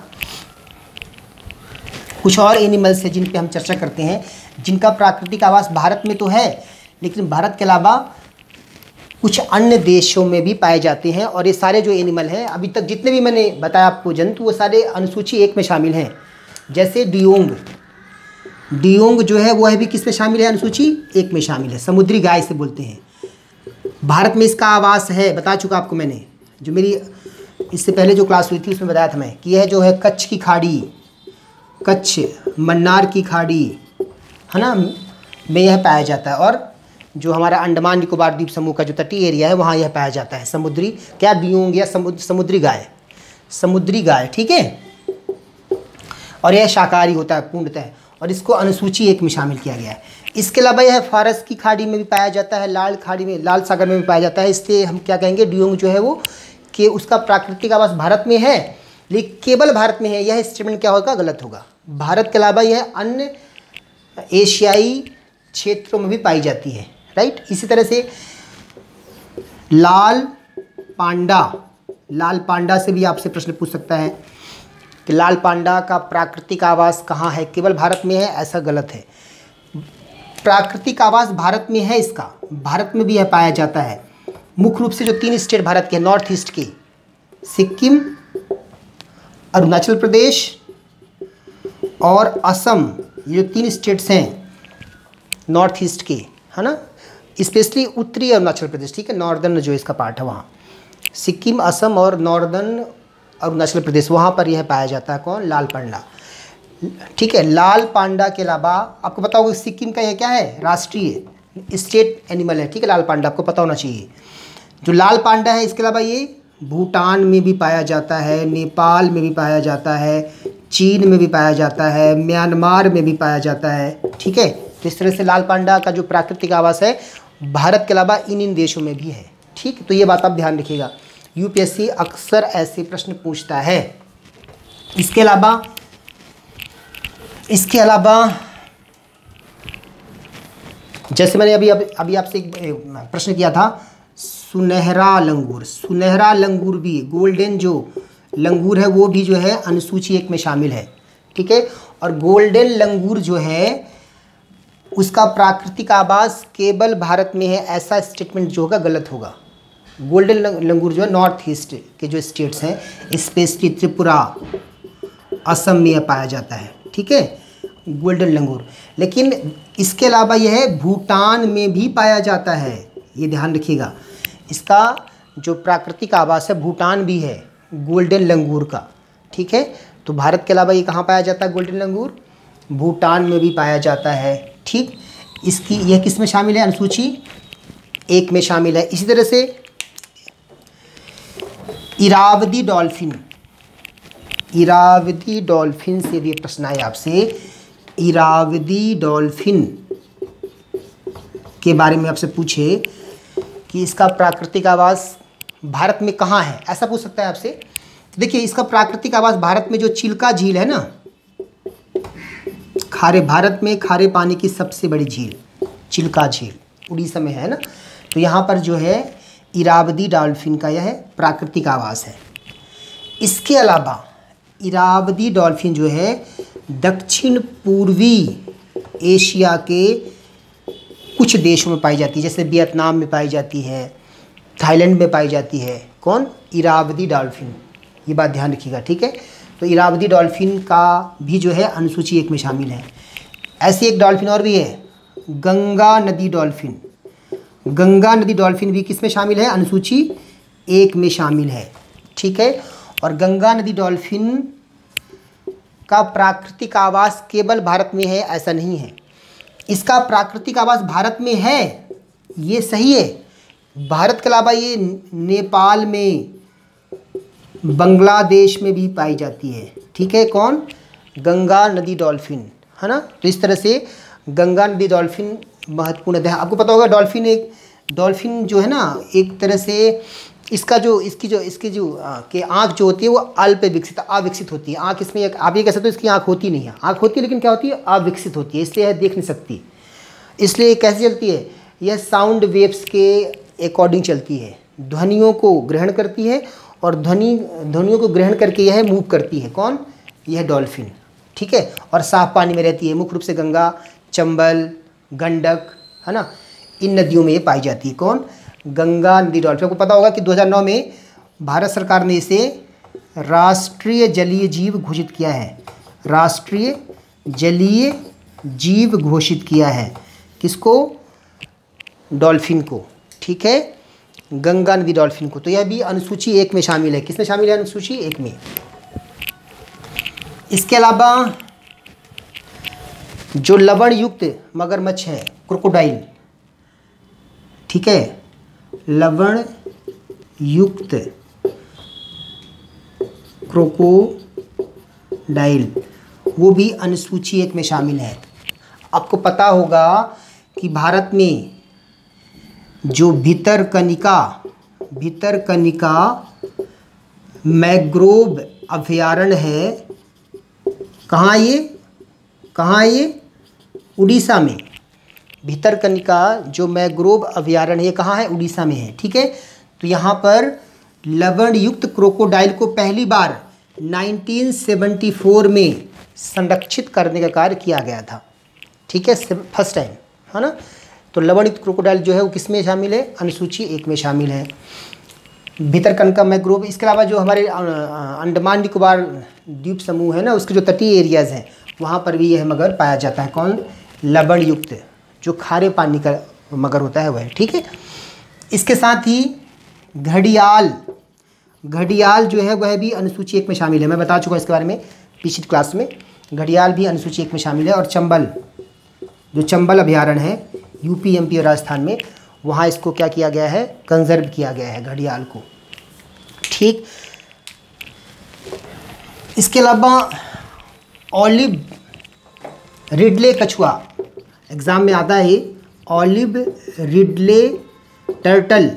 कुछ और एनिमल्स हैं जिन पे हम चर्चा करते हैं, जिनका प्राकृतिक आवास भारत में तो है, लेकिन भारत के अलावा कुछ अन्य देशों में भी पाए जाते हैं। और ये सारे जो एनिमल हैं, अभी तक जितने भी मैंने बताया आपको जंतु, वो सारे अनुसूची 1 में शामिल हैं। जैसे डियोंग, डियोंग जो है वो है भी किस में शामिल है? अनुसूची 1 में शामिल है। समुद्री गाय से बोलते हैं, भारत में इसका आवास है, बता चुका आपको मैंने, जो मेरी इससे पहले जो क्लास हुई थी उसमें बताया था मैं कि यह जो है कच्छ की खाड़ी, कच्छ मन्नार की खाड़ी, है ना, में यह पाया जाता है। और जो हमारा अंडमान निकोबार द्वीप समूह का जो तटीय एरिया है वहाँ यह पाया जाता है। समुद्री क्या डियोंग या समुद्री गाय, समुद्री गाय, ठीक है। और यह शाकाहारी होता है पूर्णतः, और इसको अनुसूची 1 में शामिल किया गया है। इसके अलावा यह फारस की खाड़ी में भी पाया जाता है, लाल खाड़ी में, लाल सागर में भी पाया जाता है। इसलिए हम क्या कहेंगे, डियोंग जो है वो कि उसका प्राकृतिक आवास भारत में है, लेकिन केवल भारत में है। यह स्टेटमेंट क्या होगा? गलत होगा। भारत के अलावा यह अन्य एशियाई क्षेत्रों में भी पाई जाती है, राइट। इसी तरह से लाल पांडा, लाल पांडा से भी आपसे प्रश्न पूछ सकता है कि लाल पांडा का प्राकृतिक आवास कहाँ है? केवल भारत में है, ऐसा गलत है। प्राकृतिक आवास भारत में है, इसका भारत में भी यह पाया जाता है। मुख्य रूप से जो 3 स्टेट भारत के नॉर्थ ईस्ट के, सिक्किम, अरुणाचल प्रदेश और असम, ये जो 3 स्टेट्स हैं नॉर्थ ईस्ट के, है ना, स्पेशली उत्तरी अरुणाचल प्रदेश, ठीक है, नॉर्दर्न जो इसका पार्ट है वहाँ, सिक्किम, असम और नॉर्दर्न अरुणाचल प्रदेश, वहाँ पर यह पाया जाता है। कौन? लाल पांडा, ठीक है। लाल पांडा के अलावा आपको पता होगा सिक्किम का यह क्या है? राष्ट्रीय स्टेट एनिमल है, ठीक है, लाल पांडा, आपको पता होना चाहिए। जो लाल पांडा है, इसके अलावा ये भूटान में भी पाया जाता है, नेपाल में भी पाया जाता है, चीन में भी पाया जाता है, म्यांमार में भी पाया जाता है, ठीक है। तो इस तरह से लाल पांडा का जो प्राकृतिक आवास है भारत के अलावा इन देशों में भी है, ठीक। तो ये बात आप ध्यान रखिएगा, यूपीएससी अक्सर ऐसे प्रश्न पूछता है। इसके अलावा जैसे मैंने अभी आपसे एक प्रश्न किया था, सुनहरा लंगूर, सुनहरा लंगूर भी, गोल्डन जो लंगूर है वो भी जो है अनुसूची 1 में शामिल है, ठीक है। और गोल्डन लंगूर जो है उसका प्राकृतिक आवास केवल भारत में है, ऐसा स्टेटमेंट जो होगा गलत होगा। गोल्डन लंगूर जो है नॉर्थ ईस्ट के जो स्टेट्स हैं, स्पेशली त्रिपुरा, असम में पाया जाता है, ठीक है, गोल्डन लंगूर। लेकिन इसके अलावा यह भूटान में भी पाया जाता है, ये ध्यान रखिएगा। इसका जो प्राकृतिक आवास है भूटान भी है गोल्डन लंगूर का, ठीक है। तो भारत के अलावा ये कहाँ पाया जाता है गोल्डन लंगूर? भूटान में भी पाया जाता है, ठीक। इसकी यह किस में शामिल है? अनुसूची 1 में शामिल है। इसी तरह से इरावदी डॉल्फिन, इरावदी डॉल्फिन से भी प्रश्न आए आपसे, इरावदी डॉल्फिन के बारे में आपसे पूछे कि इसका प्राकृतिक आवास भारत में कहाँ है, ऐसा पूछ सकता है आपसे। देखिए इसका प्राकृतिक आवास भारत में जो चिल्का झील है ना, खारे, भारत में खारे पानी की सबसे बड़ी झील चिल्का झील उड़ीसा में है ना, तो यहाँ पर जो है इरावदी डॉल्फिन का यह प्राकृतिक आवास है। इसके अलावा इरावदी डॉल्फिन जो है दक्षिण पूर्वी एशिया के कुछ देशों में पाई जाती है, जैसे वियतनाम में पाई जाती है, थाईलैंड में पाई जाती है। कौन? इरावदी डॉल्फिन, ये बात ध्यान रखिएगा, ठीक है। तो इरावदी डॉल्फिन का भी जो है अनुसूची 1 में शामिल है। ऐसी एक डॉल्फिन और भी है, गंगा नदी डॉल्फिन, गंगा नदी डॉल्फिन भी किस में शामिल है? अनुसूची 1 में शामिल है, ठीक है। और गंगा नदी डॉल्फिन का प्राकृतिक आवास केवल भारत में है, ऐसा नहीं है। इसका प्राकृतिक आवास भारत में है, ये सही है। भारत के अलावा ये नेपाल में, बांग्लादेश में भी पाई जाती है, ठीक है। कौन? गंगा नदी डॉल्फिन, है ना। तो इस तरह से गंगा नदी डॉल्फिन महत्वपूर्ण है। आपको पता होगा डॉल्फिन जो है ना, एक तरह से इसकी जो कि आँख जो होती है वो अविकसित होती है। आँख इसमें आप ये कह सकते हो इसकी आँख होती नहीं है, आँख होती है लेकिन क्या होती है? अविकसित होती है, इसलिए यह देख नहीं सकती। इसलिए कैसे चलती है? यह साउंड वेव्स के अकॉर्डिंग चलती है, ध्वनियों को ग्रहण करती है और ध्वनियों को ग्रहण करके यह मूव करती है। कौन? यह डॉल्फिन, ठीक है, और साफ पानी में रहती है, मुख्य रूप से गंगा, चंबल, गंडक, है ना, इन नदियों में ये पाई जाती है। कौन? गंगा नदी डॉल्फिन। आपको पता होगा कि 2009 में भारत सरकार ने इसे राष्ट्रीय जलीय जीव घोषित किया है। राष्ट्रीय जलीय जीव घोषित किया है। किसको? डॉल्फिन को। ठीक है, गंगा नदी डॉल्फिन को। तो यह भी अनुसूची 1 में शामिल है। किसमें शामिल है? अनुसूची 1 में। इसके अलावा जो लवण युक्त मगरमच्छ है, क्रोकोडाइल, ठीक है, लवण युक्त क्रोकोडाइल, वो भी अनुसूची 1 में शामिल है। आपको पता होगा कि भारत में जो भितरकनिका मैंग्रोव अभयारण्य है, कहाँ ये? उड़ीसा में। भितरकनिका जो मैंग्रोव अभयारण्य है, कहाँ है? उड़ीसा में है। ठीक है, तो यहाँ पर लवण युक्त क्रोकोडाइल को पहली बार 1974 में संरक्षित करने का कार्य किया गया था। ठीक है, फर्स्ट टाइम, है ना। तो लवण युक्त क्रोकोडाइल जो है वो किस में शामिल है? अनुसूची 1 में शामिल है। भितरकनिका मैंग्रोव। इसके अलावा जो हमारे अंडमान निकोबार द्वीप समूह है ना, उसके जो तटीय एरियाज़ हैं, वहाँ पर भी यह मगर पाया जाता है। कौन? लवण युक्त, जो खारे पानी का मगर होता है वह। ठीक है, इसके साथ ही घड़ियाल जो है वह भी अनुसूची 1 में शामिल है। मैं बता चुका इसके बारे में पिछली क्लास में। घड़ियाल भी अनुसूची 1 में शामिल है। और चंबल, जो चंबल अभयारण्य है यूपी, एमपी और राजस्थान में, वहाँ इसको क्या किया गया है? कंजर्व किया गया है घड़ियाल को। ठीक, इसके अलावा ऑलिव रिडले कछुआ, एग्ज़ाम में आता है। ऑलिव रिडले टर्टल,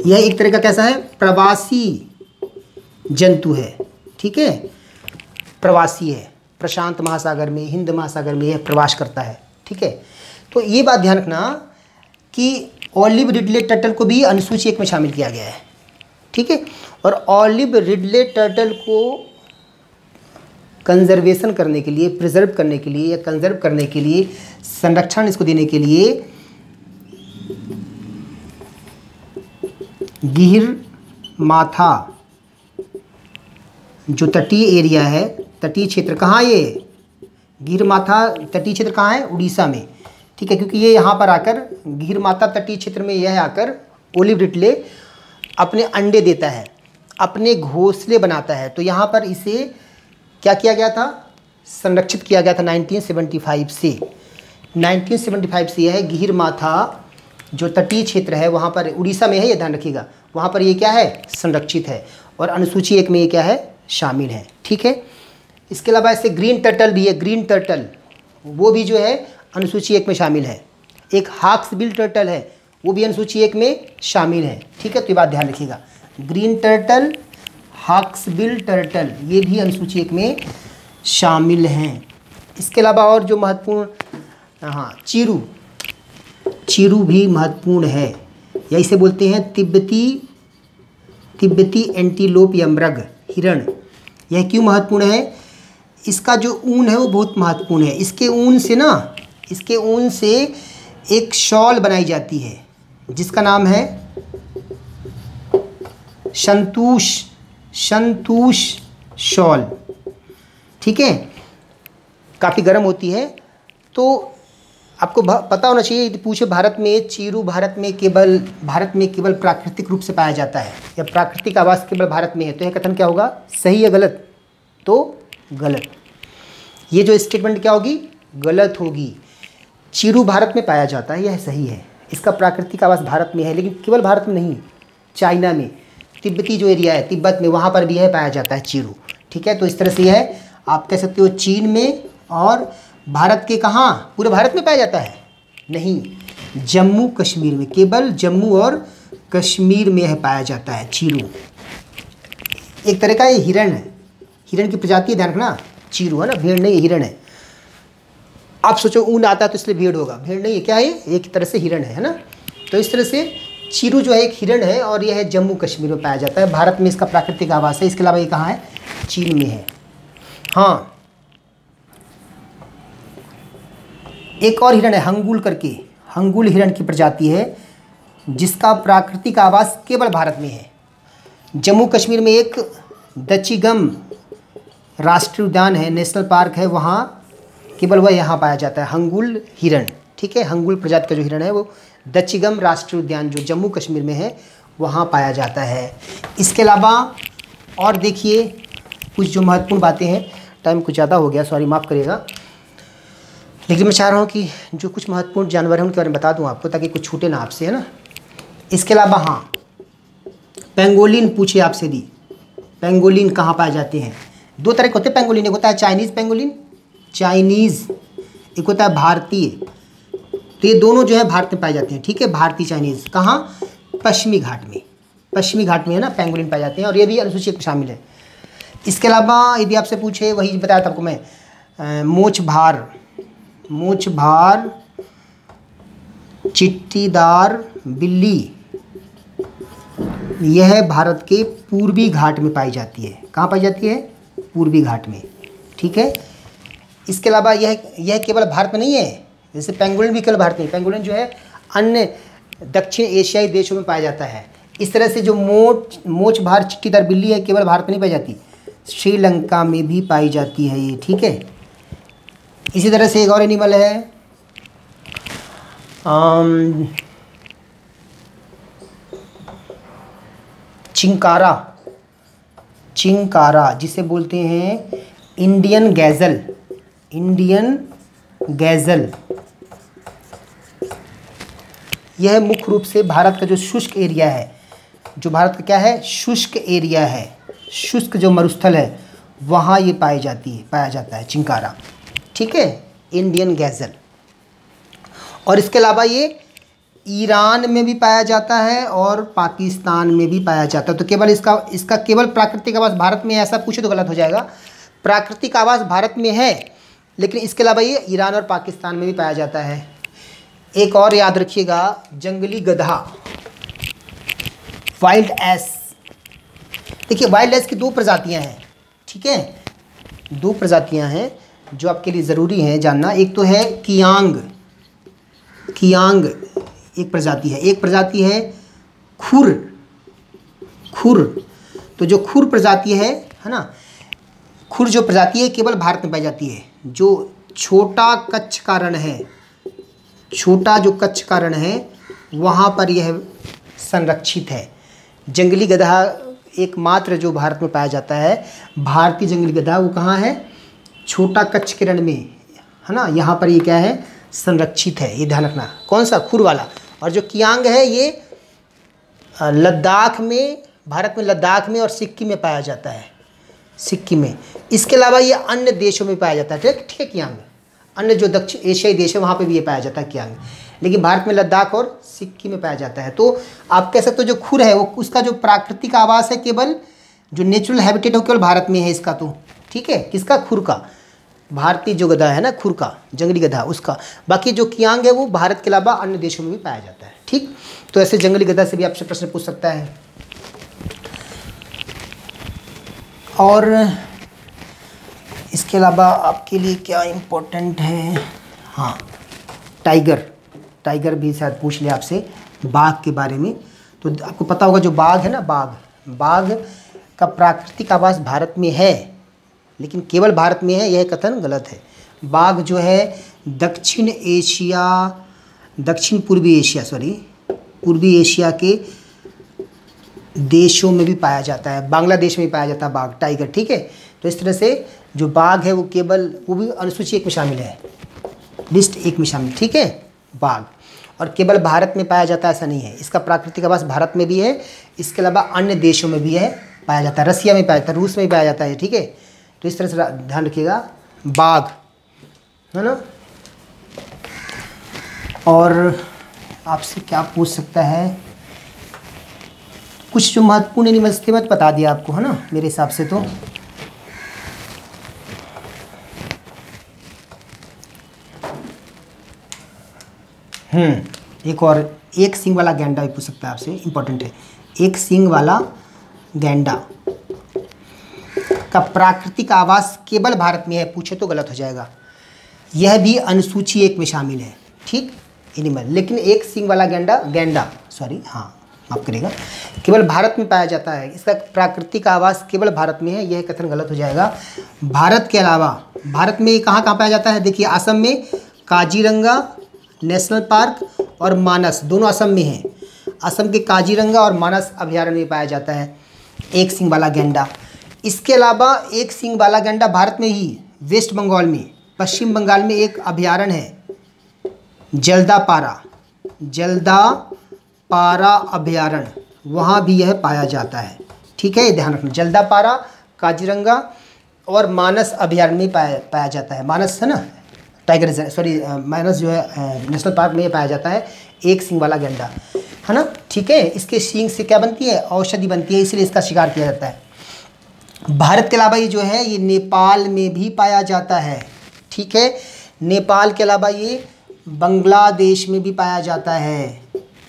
यह एक तरह का कैसा है? प्रवासी जंतु है। ठीक है, प्रवासी है, प्रशांत महासागर में, हिंद महासागर में यह प्रवास करता है। ठीक है, तो ये बात ध्यान रखना कि ऑलिव रिडले टर्टल को भी अनुसूची 1 में शामिल किया गया है। ठीक है, और ऑलिव रिडले टर्टल को कंजर्वेशन करने के लिए, प्रिजर्व करने के लिए या कंजर्व करने के लिए, संरक्षण इसको देने के लिए गिरमाथा जो तटीय एरिया है, तटीय क्षेत्र, कहाँ ये? गिरमाथा तटीय क्षेत्र कहाँ है? उड़ीसा में। ठीक है, क्योंकि ये यहाँ पर आकर गिरमाथा तटीय क्षेत्र में यह आकर ओलिव रिडले अपने अंडे देता है, अपने घोंसले बनाता है। तो यहाँ पर इसे क्या किया गया था? संरक्षित किया गया था 1975 से। 1975 से यह गिरमाथा जो तटीय क्षेत्र है वहाँ पर, उड़ीसा में है, ये ध्यान रखिएगा, वहाँ पर ये क्या है? संरक्षित है। और अनुसूची 1 में ये क्या है? शामिल है। ठीक है, इसके अलावा ऐसे ग्रीन टर्टल भी है। ग्रीन टर्टल वो भी जो है अनुसूची 1 में शामिल है। एक हाक्सबिल टर्टल है, वो भी अनुसूची 1 में शामिल है। ठीक है, तो ये बात ध्यान रखिएगा। ग्रीन टर्टल, हाक्सबिल टर्टल, ये भी अनुसूची 1 में शामिल हैं। इसके अलावा और जो महत्वपूर्ण, हाँ, चीरू भी महत्वपूर्ण है, या इसे बोलते हैं तिब्बती एंटीलोप या मृग, हिरण। यह क्यों महत्वपूर्ण है? इसका जो ऊन है वो बहुत महत्वपूर्ण है। इसके ऊन से एक शॉल बनाई जाती है जिसका नाम है संतूष शॉल। ठीक है, काफ़ी गर्म होती है। तो आपको पता होना चाहिए, यदि पूछे भारत में चीरू भारत में केवल प्राकृतिक रूप से पाया जाता है या प्राकृतिक आवास केवल भारत में है, तो यह कथन क्या होगा? सही या गलत? तो गलत। ये जो स्टेटमेंट क्या होगी? गलत होगी। चीरू भारत में पाया जाता है, यह सही है। इसका प्राकृतिक आवास भारत में है, लेकिन केवल भारत में नहीं, चाइना में, तिब्बती जो एरिया है तिब्बत में, वहाँ पर भी यह पाया जाता है चीरू। ठीक है, तो इस तरह से यह आप कह सकते हो चीन में, और भारत के कहाँ? पूरे भारत में पाया जाता है? नहीं, जम्मू कश्मीर में, केवल जम्मू और कश्मीर में यह पाया जाता है चीरू। एक तरह का ये हिरण है, हिरण की प्रजाति, ध्यान रखना। चीरू है ना, भेड़ नहीं, हिरण है। आप सोचो ऊन आता है तो इसलिए भेड़ होगा, भेड़ नहीं है, क्या है? एक तरह से हिरण है ना। तो इस तरह से चीरू जो है एक हिरण है, और यह जम्मू कश्मीर में पाया जाता है। भारत में इसका प्राकृतिक आवास है। इसके अलावा ये कहाँ है? चीन में है। हाँ, एक और हिरण है हंगुल करके, हंगुल हिरण की प्रजाति है जिसका प्राकृतिक आवास केवल भारत में है। जम्मू कश्मीर में एक दचिगम राष्ट्रीय उद्यान है, नेशनल पार्क है, वहाँ केवल वह यहाँ पाया जाता है, हंगुल हिरण। ठीक है, हंगुल प्रजाति का जो हिरण है वो दचिगम राष्ट्रीय उद्यान जो जम्मू कश्मीर में है वहाँ पाया जाता है। इसके अलावा और देखिए कुछ जो महत्वपूर्ण बातें हैं, टाइम कुछ ज़्यादा हो गया, सॉरी माफ़ करिएगा, लेकिन मैं चाह रहा हूँ कि जो कुछ महत्वपूर्ण जानवर हैं उनके बारे में बता दूँ आपको ताकि कुछ छूटे ना आपसे, है ना। इसके अलावा हाँ, पेंगोलिन पूछे आपसे दी, पेंगोलिन कहाँ पाए जाते हैं? दो तरह के होते हैं पेंगोलिन, एक होता है चाइनीज़ पेंगोलिन, चाइनीज़, एक होता है भारतीय। तो ये दोनों जो है भारत में पाए जाते हैं। ठीक है, भारतीय चाइनीज़ कहाँ? पश्चिमी घाट में, पश्चिमी घाट में है ना पेंगोलिन पाए जाते हैं और ये भी अनुसूची में शामिल है। इसके अलावा यदि आपसे पूछे, वही बताया था आपको मैं, मूंछभार चिट्टीदार बिल्ली, यह भारत के पूर्वी घाट में पाई जाती है। कहाँ पाई जाती है? पूर्वी घाट में। ठीक है, इसके अलावा यह केवल भारत में नहीं है, जैसे पेंगोलिन भी केवल भारत में, पेंगोलिन जो है अन्य दक्षिण एशियाई देशों में पाया जाता है। इस तरह से जो मूंछभार चिट्टीदार बिल्ली है केवल भारत में नहीं पाई जाती, श्रीलंका में भी पाई जाती है ये। ठीक है, इसी तरह से एक और एनिमल है चिंकारा, जिसे बोलते हैं इंडियन गैज़ल, इंडियन गैज़ल। यह मुख्य रूप से भारत का जो शुष्क एरिया है, जो भारत का क्या है? शुष्क एरिया है, शुष्क जो मरुस्थल है वहाँ ये पाया जाता है चिंकारा। ठीक है, इंडियन गैज़ल। और इसके अलावा ये ईरान में भी पाया जाता है और पाकिस्तान में भी पाया जाता है। तो केवल इसका केवल प्राकृतिक आवास भारत में है ऐसा पूछे तो गलत हो जाएगा। प्राकृतिक आवास भारत में है, लेकिन इसके अलावा ये ईरान और पाकिस्तान में भी पाया जाता है। एक और याद रखिएगा, जंगली गधा, वाइल्ड एस। देखिए वाइल्ड एस की दो प्रजातियां हैं। ठीक है, दो प्रजातियां हैं जो आपके लिए ज़रूरी हैं जानना। एक तो है कियांग एक प्रजाति है, एक प्रजाति है खुर। तो जो खुर प्रजाति है ना, खुर जो प्रजाति है केवल भारत में पाई जाती है। जो छोटा कच्छ कारण है, छोटा जो कच्छ कारण है वहाँ पर यह संरक्षित है। जंगली गधा एकमात्र जो भारत में पाया जाता है, भारतीय जंगली गधा, वो कहाँ है? छोटा कच्छ के रण में, है ना, यहाँ पर ये क्या है? संरक्षित है। ये ध्यान रखना, कौन सा? खुर वाला। और जो कियांग है ये लद्दाख में, भारत में लद्दाख में और सिक्किम में पाया जाता है, सिक्किम में। इसके अलावा ये अन्य देशों में पाया जाता है। ठीक है, कियांग अन्य जो दक्षिण एशियाई देश है वहाँ पे भी ये पाया जाता है कियांग, लेकिन भारत में लद्दाख और सिक्किम में पाया जाता है। तो आप कह सकते हो जो खुर है वो उसका जो प्राकृतिक आवास है, केवल जो नेचुरल हैबिटेट है केवल भारत में है इसका। तो ठीक है, किसका? खुर का, भारतीय जो गधा है ना, खुर का, जंगली गधा उसका। बाकी जो कियांग है वो भारत के अलावा अन्य देशों में भी पाया जाता है। ठीक, तो ऐसे जंगली गधा से भी आपसे प्रश्न पूछ सकता है। और इसके अलावा आपके लिए क्या इम्पोर्टेंट है? हाँ, टाइगर भी शायद पूछ ले आपसे, बाघ के बारे में। तो आपको पता होगा जो बाघ है ना, बाघ का प्राकृतिक आवास भारत में है, लेकिन केवल भारत में है, यह कथन गलत है। बाघ जो है पूर्वी एशिया के देशों में भी पाया जाता है, बांग्लादेश में भी पाया जाता है बाघ, टाइगर। ठीक है, तो इस तरह से जो बाघ है वो भी अनुसूची 1 में शामिल है, लिस्ट 1 में शामिल। ठीक है, बाघ। और केवल भारत में पाया जाता है ऐसा नहीं है, इसका प्राकृतिक आवास भारत में भी है, इसके अलावा अन्य देशों में भी है, पाया जाता है। रसिया में पाया जाता है, रूस में भी पाया जाता है। ठीक है, तो इस तरह से ध्यान रखिएगा, बाघ, है ना। और आपसे क्या पूछ सकता है? कुछ जो महत्वपूर्ण एनिमल्स थे मैं बता दिया आपको, है ना, मेरे हिसाब से। तो एक सींग वाला गैंडा भी पूछ सकता है आपसे, इंपॉर्टेंट है। एक सींग वाला गैंडा का प्राकृतिक आवास केवल भारत में है, पूछे तो गलत हो जाएगा। यह भी अनुसूची 1 में शामिल है, ठीक, एनिमल। लेकिन एक सींग वाला गैंडा माफ करेगा, केवल भारत में पाया जाता है। इसका प्राकृतिक आवास केवल भारत में है, यह कथन गलत हो जाएगा। भारत के अलावा भारत में कहाँ कहाँ पाया जाता है? देखिए, असम में काजीरंगा नेशनल पार्क और मानस, दोनों असम में हैं। असम के काजीरंगा और मानस अभयारण्य में पाया जाता है एक सींग वाला गैंडा। इसके अलावा एक सींग वाला गैंडा भारत में ही वेस्ट बंगाल में, पश्चिम बंगाल में एक अभयारण्य है, जल्दापारा अभयारण्य, वहाँ भी यह पाया जाता है, ठीक है, ध्यान रखना। जल्दापारा, काजीरंगा और मानस अभयारण्य में पाया जाता है। मानस है ना, टाइगर रिजर्व, सॉरी मानस जो है नेशनल पार्क में पाया जाता है एक सींग वाला गैंडा, है ना, ठीक है। इसके सींग से क्या बनती है? औषधि बनती है, इसलिए इसका शिकार किया जाता है। भारत के अलावा ये जो है ये नेपाल में भी पाया जाता है, ठीक है। नेपाल के अलावा ये बांग्लादेश में भी पाया जाता है,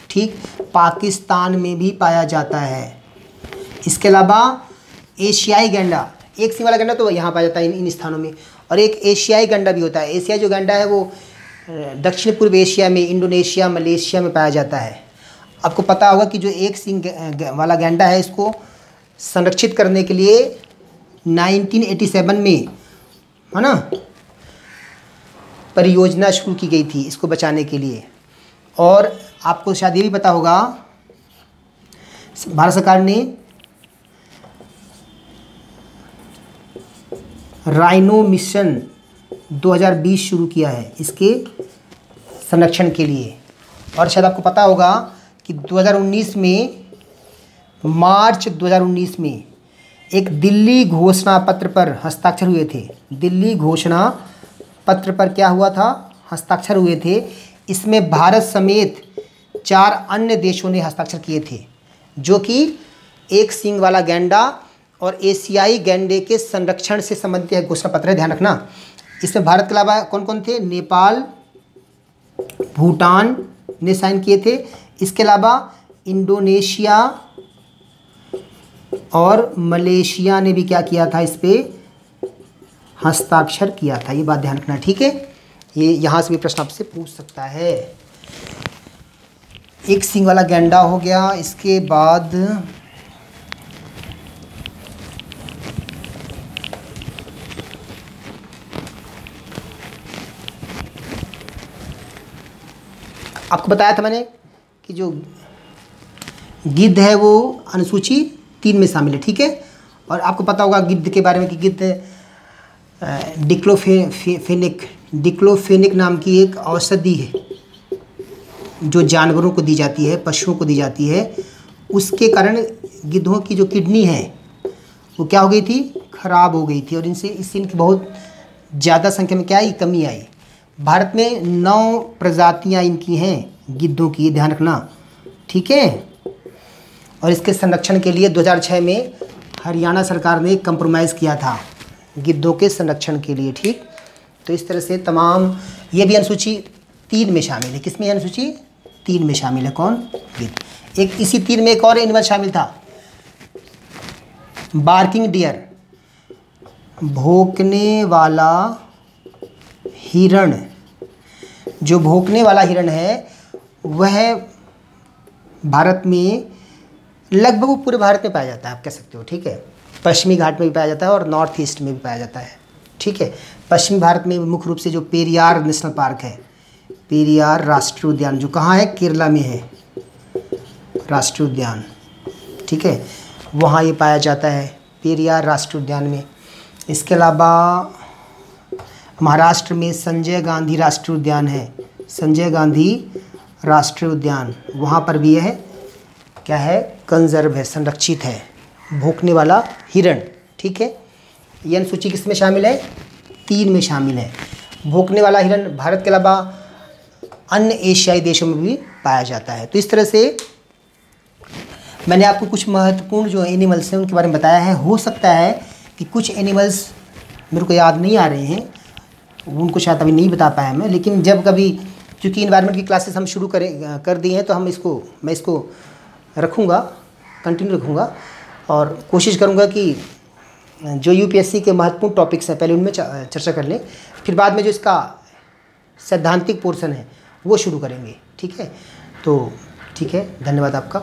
ठीक, पाकिस्तान में भी पाया जाता है। इसके अलावा एशियाई गैंडा, एक सींग वाला गैंडा तो यहाँ पाया जाता है इन स्थानों में, और एक एशियाई गैंडा भी होता है। एशियाई जो गैंडा है वो दक्षिण पूर्व एशिया में, इंडोनेशिया, मलेशिया में पाया जाता है। आपको पता होगा कि जो एक सींग वाला गैंडा है, इसको संरक्षित करने के लिए 1987 में, है ना, परियोजना शुरू की गई थी इसको बचाने के लिए। और आपको शायद ये भी पता होगा, भारत सरकार ने राइनो मिशन 2020 शुरू किया है इसके संरक्षण के लिए। और शायद आपको पता होगा कि 2019 में, मार्च 2019 में एक दिल्ली घोषणा पत्र पर हस्ताक्षर हुए थे। दिल्ली घोषणा पत्र पर क्या हुआ था? हस्ताक्षर हुए थे। इसमें भारत समेत 4 अन्य देशों ने हस्ताक्षर किए थे, जो कि एक सींग वाला गैंडा और एशियाई गैंडे के संरक्षण से संबंधित एक घोषणा पत्र है, ध्यान रखना। इसमें भारत के अलावा कौन कौन थे? नेपाल, भूटान ने साइन किए थे। इसके अलावा इंडोनेशिया और मलेशिया ने भी क्या किया था? इस पे हस्ताक्षर किया था। ये बात ध्यान रखना, ठीक है। ये यहाँ से भी प्रश्न आपसे पूछ सकता है। एक सींग वाला गैंडा हो गया। इसके बाद आपको बताया था मैंने कि जो गिद्ध है वो अनुसूची 3 में शामिल है, ठीक है। और आपको पता होगा गिद्ध के बारे में कि गिद्ध डिक्लोफेनिक नाम की एक औषधि है जो जानवरों को दी जाती है, पशुओं को दी जाती है। उसके कारण गिद्धों की जो किडनी है वो क्या हो गई थी? खराब हो गई थी, और इससे इनकी बहुत ज़्यादा संख्या में क्या आई? कमी आई। भारत में 9 प्रजातियां इनकी हैं गिद्धों की, ध्यान रखना, ठीक है। और इसके संरक्षण के लिए 2006 में हरियाणा सरकार ने कंप्रोमाइज़ किया था गिद्धों के संरक्षण के लिए, ठीक। तो इस तरह से तमाम, ये भी अनुसूची 3 में शामिल है। किसमें? अनुसूची 3 में शामिल है। कौन? गिद्ध। एक इसी 3 में एक और एनिमल शामिल था, बार्किंग डियर, भौंकने वाला हिरण। जो भौंकने वाला हिरण है वह भारत में लगभग पूरे भारत में पाया जाता है, आप कह सकते हो, ठीक है। पश्चिमी घाट में भी पाया जाता है और नॉर्थ ईस्ट में भी पाया जाता है, ठीक है। पश्चिमी भारत में मुख्य रूप से जो पेरियार नेशनल पार्क है, पेरियार राष्ट्रीय उद्यान, जो कहाँ है? केरला में है राष्ट्रीय उद्यान, ठीक है, वहाँ ये पाया जाता है पेरियार राष्ट्रीय उद्यान में। इसके अलावा महाराष्ट्र में संजय गांधी राष्ट्रीय उद्यान है, संजय गांधी राष्ट्रीय उद्यान, वहाँ पर भी यह क्या है? कंजर्व है, संरक्षित है, भौंकने वाला हिरण, ठीक है। ये अनुसूची किस में शामिल है? 3 में शामिल है। भौंकने वाला हिरण भारत के अलावा अन्य एशियाई देशों में भी पाया जाता है। तो इस तरह से मैंने आपको कुछ महत्वपूर्ण जो एनिमल्स हैं उनके बारे में बताया है। हो सकता है कि कुछ एनिमल्स मेरे को याद नहीं आ रहे हैं, उनको शायद अभी नहीं बता पाया मैं, लेकिन जब कभी, क्योंकि इन्वायरमेंट की क्लासेस हम शुरू कर दिए हैं, तो मैं इसको रखूँगा, कंटिन्यू रखूँगा, और कोशिश करूँगा कि जो यूपीएससी के महत्वपूर्ण टॉपिक्स हैं पहले उनमें चर्चा कर लें, फिर बाद में जो इसका सैद्धांतिक पोर्शन है वो शुरू करेंगे। ठीक है, तो ठीक है, धन्यवाद आपका।